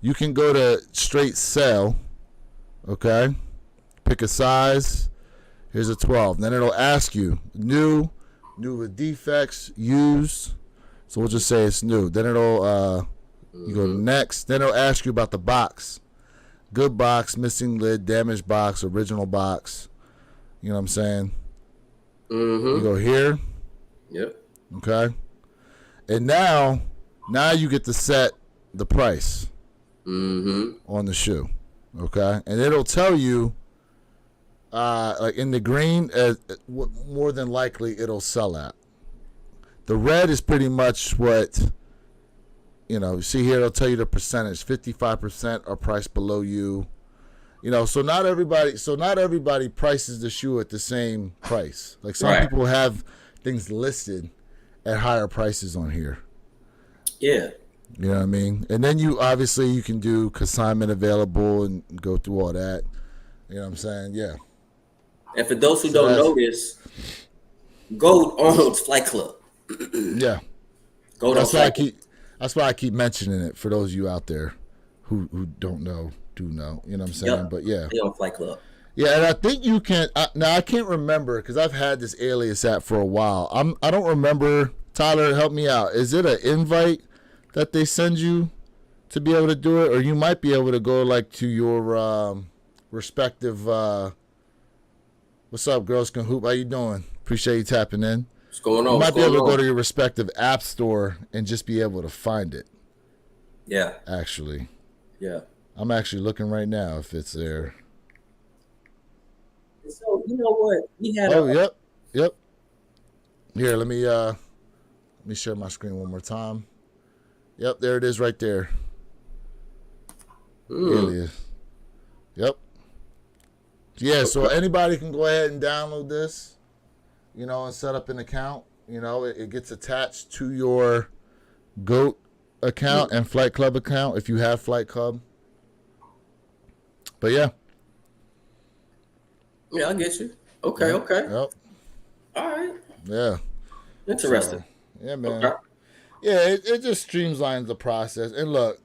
you can go to straight sell. Okay. Pick a size. Here's a 12. Then it'll ask you new with defects, used. So we'll just say it's new. Then it'll you go to next. Then it'll ask you about the box. Good box, missing lid, damaged box, original box. You know what I'm saying? You go here. Yep. Okay. And now Now you get to set the price Mm-hmm. on the shoe. Okay, and it'll tell you, like in the green, more than likely it'll sell at. The red is pretty much what, you see here. It'll tell you the percentage. 55% are priced below you. So not everybody prices the shoe at the same price. Like some Right. people have things listed at higher prices on here. Yeah. You know what I mean? And then you can do consignment available and go through all that. You know what I'm saying? Yeah. And for those who So don't that's know this, Gold owns Flight Club. yeah. Gold owns That's why I Flight Club. keep that's why I keep mentioning it for those of you out there who don't know, do know. You know what I'm saying? Yep. But yeah. They own Flight Club. Yeah, and I think you can. Now I can't remember because I've had this alias app for a while. I don't remember. Tyler, help me out. Is it an invite that they send you to be able to do it, or you might be able to go like to your respective. What's up, girls can hoop? How you doing? Appreciate you tapping in. What's going You on? What's might be able going to go on? to your respective app store and just be able to find it. Yeah. Actually, Yeah. I'm actually looking right now if it's there. So you know what? We had Oh, a yep. Here, let me share my screen one more time. Yep, there it is right there. Alias. Yep. Yeah, so anybody can go ahead and download this, and set up an account. It gets attached to your GOAT account and Flight Club account if you have Flight Club. But yeah. Yeah, I get you. Okay, Yep. okay. Yep. All right. Yeah. Interesting. So, yeah, man. Okay. Yeah, it just streamlines the process. And look,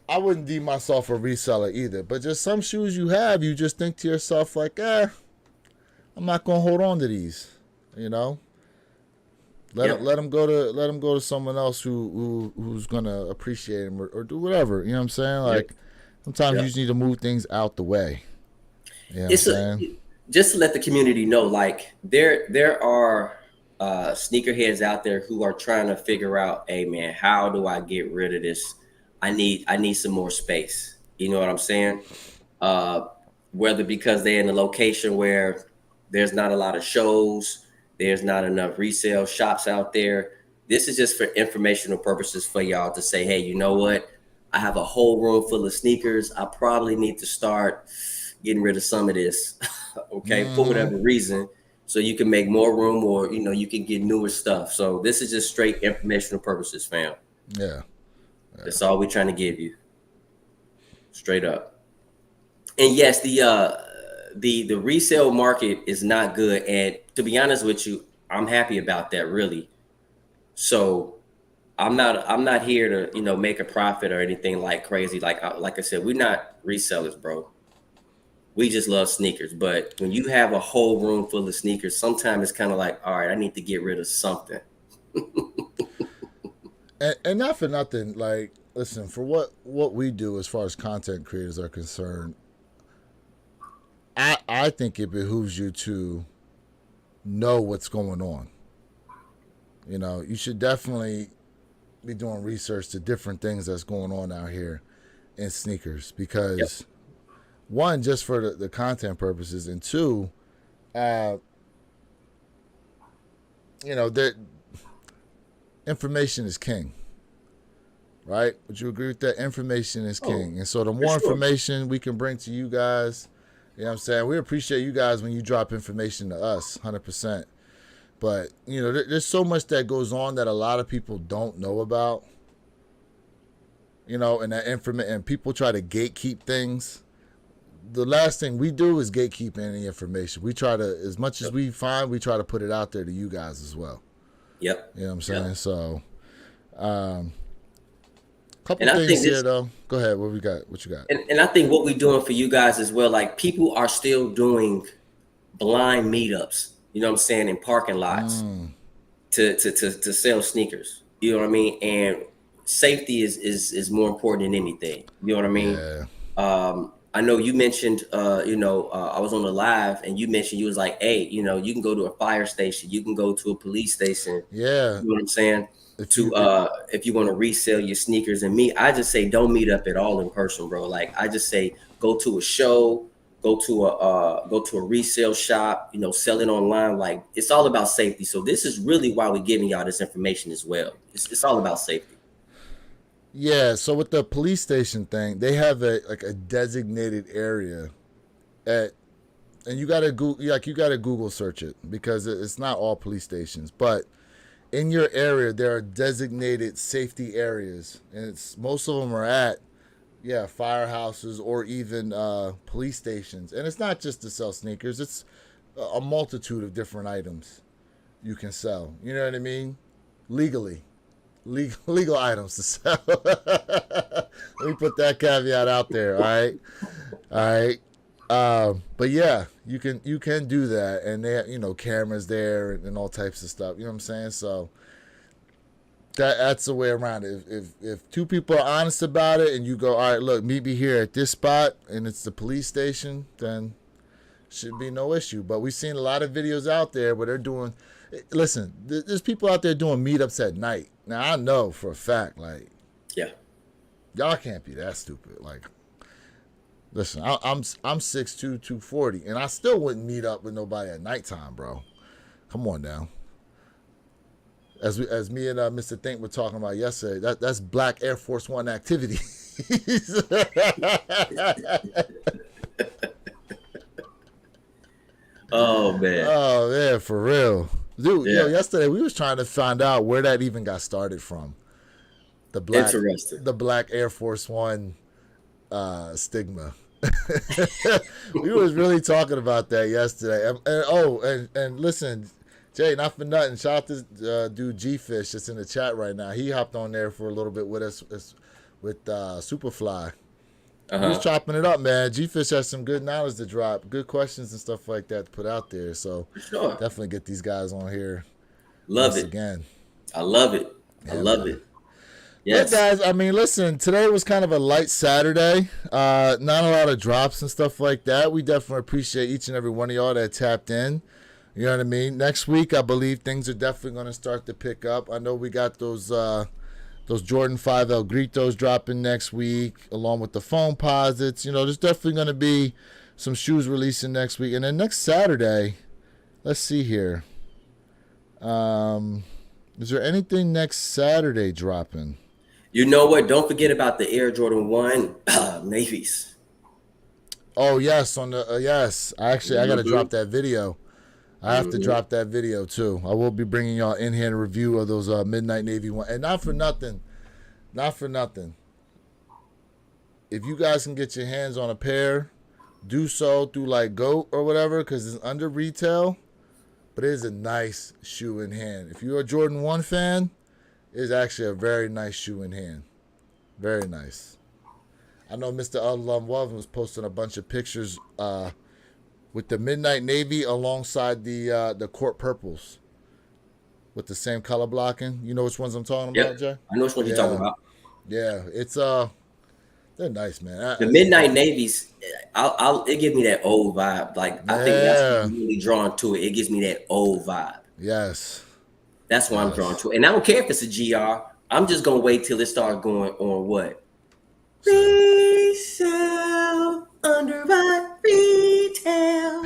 I wouldn't deem myself a reseller either, but just some shoes you have, you just think to yourself like, I'm not gonna hold on to these, Yep. Let them go to someone else who's gonna appreciate them or do whatever. You know what I'm saying? Like sometimes you Yep. just need to move things out the way. You know what I'm It's saying? just to let the community know, like there are sneakerheads out there who are trying to figure out, hey man, how do I get rid of this? I need some more space. You know what I'm saying? Uh, whether because they're in a location where there's not a lot of shows, there's not enough resale shops out there. This is just for informational purposes for y'all to say, hey, you know what? I have a whole room full of sneakers. I probably need to start getting rid of some of this, okay, for Mm-hmm. whatever reason, so you can make more room or you can get newer stuff. So this is just straight informational purposes, fam. Yeah. That's all we're trying to give you, straight up. And yes, the resale market is not good. And to be honest with you, I'm happy about that, really. So I'm not here to make a profit or anything like crazy. Like I said, we're not resellers, bro. We just love sneakers. But when you have a whole room full of sneakers, sometimes it's kind of like, all right, I need to get rid of something. And not for nothing, like, listen, for what we do as far as content creators are concerned, I think it behooves you to know what's going on. You should definitely be doing research to different things that's going on out here in sneakers Yep. because one, just for the content purposes, and two, uh, that information is king, right? Would you agree with that? Information is Oh, king. And so the for more sure. information we can bring to you guys, what I'm saying? We appreciate you guys when you drop information to us, 100%. But, there's so much that goes on that a lot of people don't know about, and that information, and people try to gatekeep things. The last thing we do is gatekeep any information. We try to, as much as Yep. we find, we try to put it out there to you guys as well. Yep. You know what I'm saying? Yep. So, couple And I things think here this though. Go ahead. What we got? What you got? and I think what we're doing for you guys as well, like people are still doing blind meetups, you know what I'm saying, in parking lots Mm, to sell sneakers. You know what I mean? And safety is more important than anything. You know what I mean? yeah. I know you mentioned, I was on the live and you mentioned you was like, hey, you can go to a fire station, you can go to a police station. Yeah. You know what I'm saying? If To you if you want to resell your sneakers, and me, I just say don't meet up at all in person, bro. Like I just say go to a show, go to a resale shop, sell it online. Like it's all about safety. So this is really why we're giving y'all this information as well. It's all about safety. Yeah, so with the police station thing, they have a designated area at, and you gotta Google search it because it's not all police stations, but in your area there are designated safety areas, and it's most of them are at firehouses or even police stations, and it's not just to sell sneakers; it's a multitude of different items you can sell. You know what I mean? Legally. Legal items to sell. Let me put that caveat out there. All right. But yeah, you can do that, and they have, cameras there and all types of stuff. You know what I'm saying? So that's the way around it. If two people are honest about it, and you go, all right, look, meet me here at this spot, and it's the police station, then should be no issue. But we've seen a lot of videos out there where they're doing. Listen, there's people out there doing meetups at night. Now I know for a fact, like, Yeah. y'all can't be that stupid. Like, listen, I'm 6'2", 240, and I still wouldn't meet up with nobody at nighttime, bro. Come on now. As me and Mr. Think were talking about yesterday, that's Black Air Force One activity. Oh man. Oh man, for real, dude. Yeah. Yesterday we was trying to find out where that even got started from. The black, Interesting. the Black Air Force One stigma. We was really talking about that yesterday. And listen, Jay, not for nothing. Shout out to dude G Fish that's in the chat right now. He hopped on there for a little bit with us with Superfly. He was chopping it up, man. G Fish has some good knowledge to drop, good questions and stuff like that to put out there. So For sure. definitely get these guys on here Love once it. again. I love it. I Yeah, love man. it. Yeah, Yes. guys. I mean, listen. Today was kind of a light Saturday. Not a lot of drops and stuff like that. We definitely appreciate each and every one of y'all that tapped in. You know what I mean? Next week, I believe things are definitely going to start to pick up. I know we got those Jordan 5 El Gritos dropping next week, along with the foam posits. There's definitely going to be some shoes releasing next week, and then next Saturday. Let's see here. Is there anything next Saturday dropping? You know what? Don't forget about the Air Jordan 1 Navies. Oh yes, on the yes. I got to drop that video. I have to drop that video too. I will be bringing y'all in here a review of those Midnight Navy one. And not for nothing. If you guys can get your hands on a pair, do so through like GOAT or whatever, because it's under retail. But it is a nice shoe in hand. If you're a Jordan 1 fan, it is actually a very nice shoe in hand. Very nice. I know Mr. Alum was posting a bunch of pictures with the Midnight Navy alongside the Court Purples with the same color blocking. You know which ones I'm talking about, Yep. Jay? I know what you're talking about. Yeah, it's they're nice, man. The Midnight Navies, it gives me that old vibe. Like I think that's what Yeah. I'm really drawn to it. It gives me that old vibe. Yes. That's why I'm drawn to it. And I don't care if it's a GR. I'm just gonna wait till it starts going on what? Resale under retail.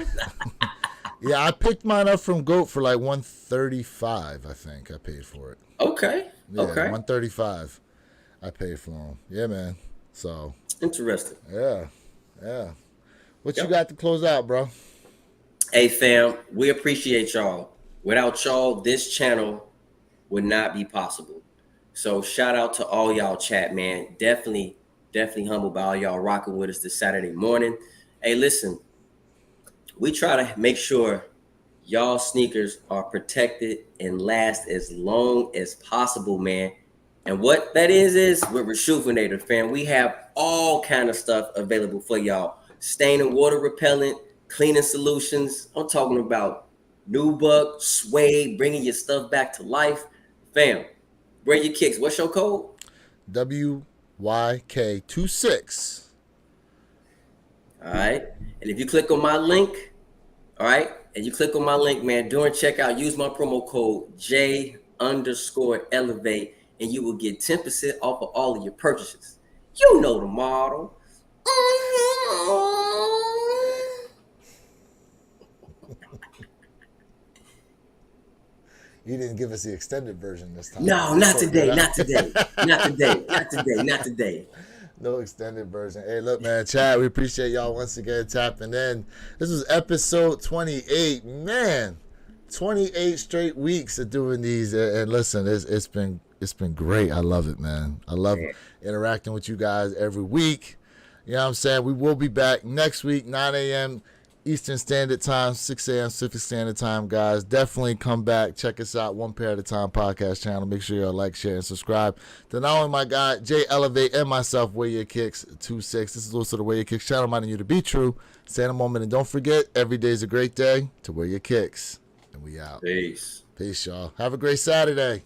Yeah, I picked mine up from GOAT for like $135. I think I paid for it. Okay. Yeah, Okay. $135. I paid for them. Yeah, man. So Interesting. yeah. What you Yep. got to close out, bro? Hey fam, we appreciate y'all. Without y'all, this channel would not be possible. So shout out to all y'all chat, man. Definitely humbled by all y'all rocking with us this Saturday morning. Hey, listen, we try to make sure y'all sneakers are protected and last as long as possible, man. And what that is we're Rejuvenator, fam. We have all kind of stuff available for y'all. Stain and water repellent, cleaning solutions. I'm talking about Nubuck, Suede, bringing your stuff back to life. Fam, wear your kicks. What's your code? WYK26. All right. And if you click on my link, all right, and you click on my link, man, during checkout, use my promo code J_Elevate, and you will get 10% off of all of your purchases. You know the model. You didn't give us the extended version this time. No, not today, not today, not today, not today, not today. No extended version. Hey, look, man, Chad, we appreciate y'all once again tapping in. This was episode 28. Man, 28 straight weeks of doing these. And listen, it's been great. I love it, man. I love interacting with you guys every week. You know what I'm saying? We will be back next week, 9 a.m. Eastern Standard Time, 6 a.m. Pacific Standard Time, guys. Definitely come back. Check us out, One Pair at a Time podcast channel. Make sure y'all like, share, and subscribe. To not only my guy, Jay Elevate, and myself, Wear Your Kicks 26. This is also the Wear Your Kicks channel, reminding you to be true. Stay in a moment, and don't forget, every day is a great day to wear your kicks. And we out. Peace. Peace, y'all. Have a great Saturday.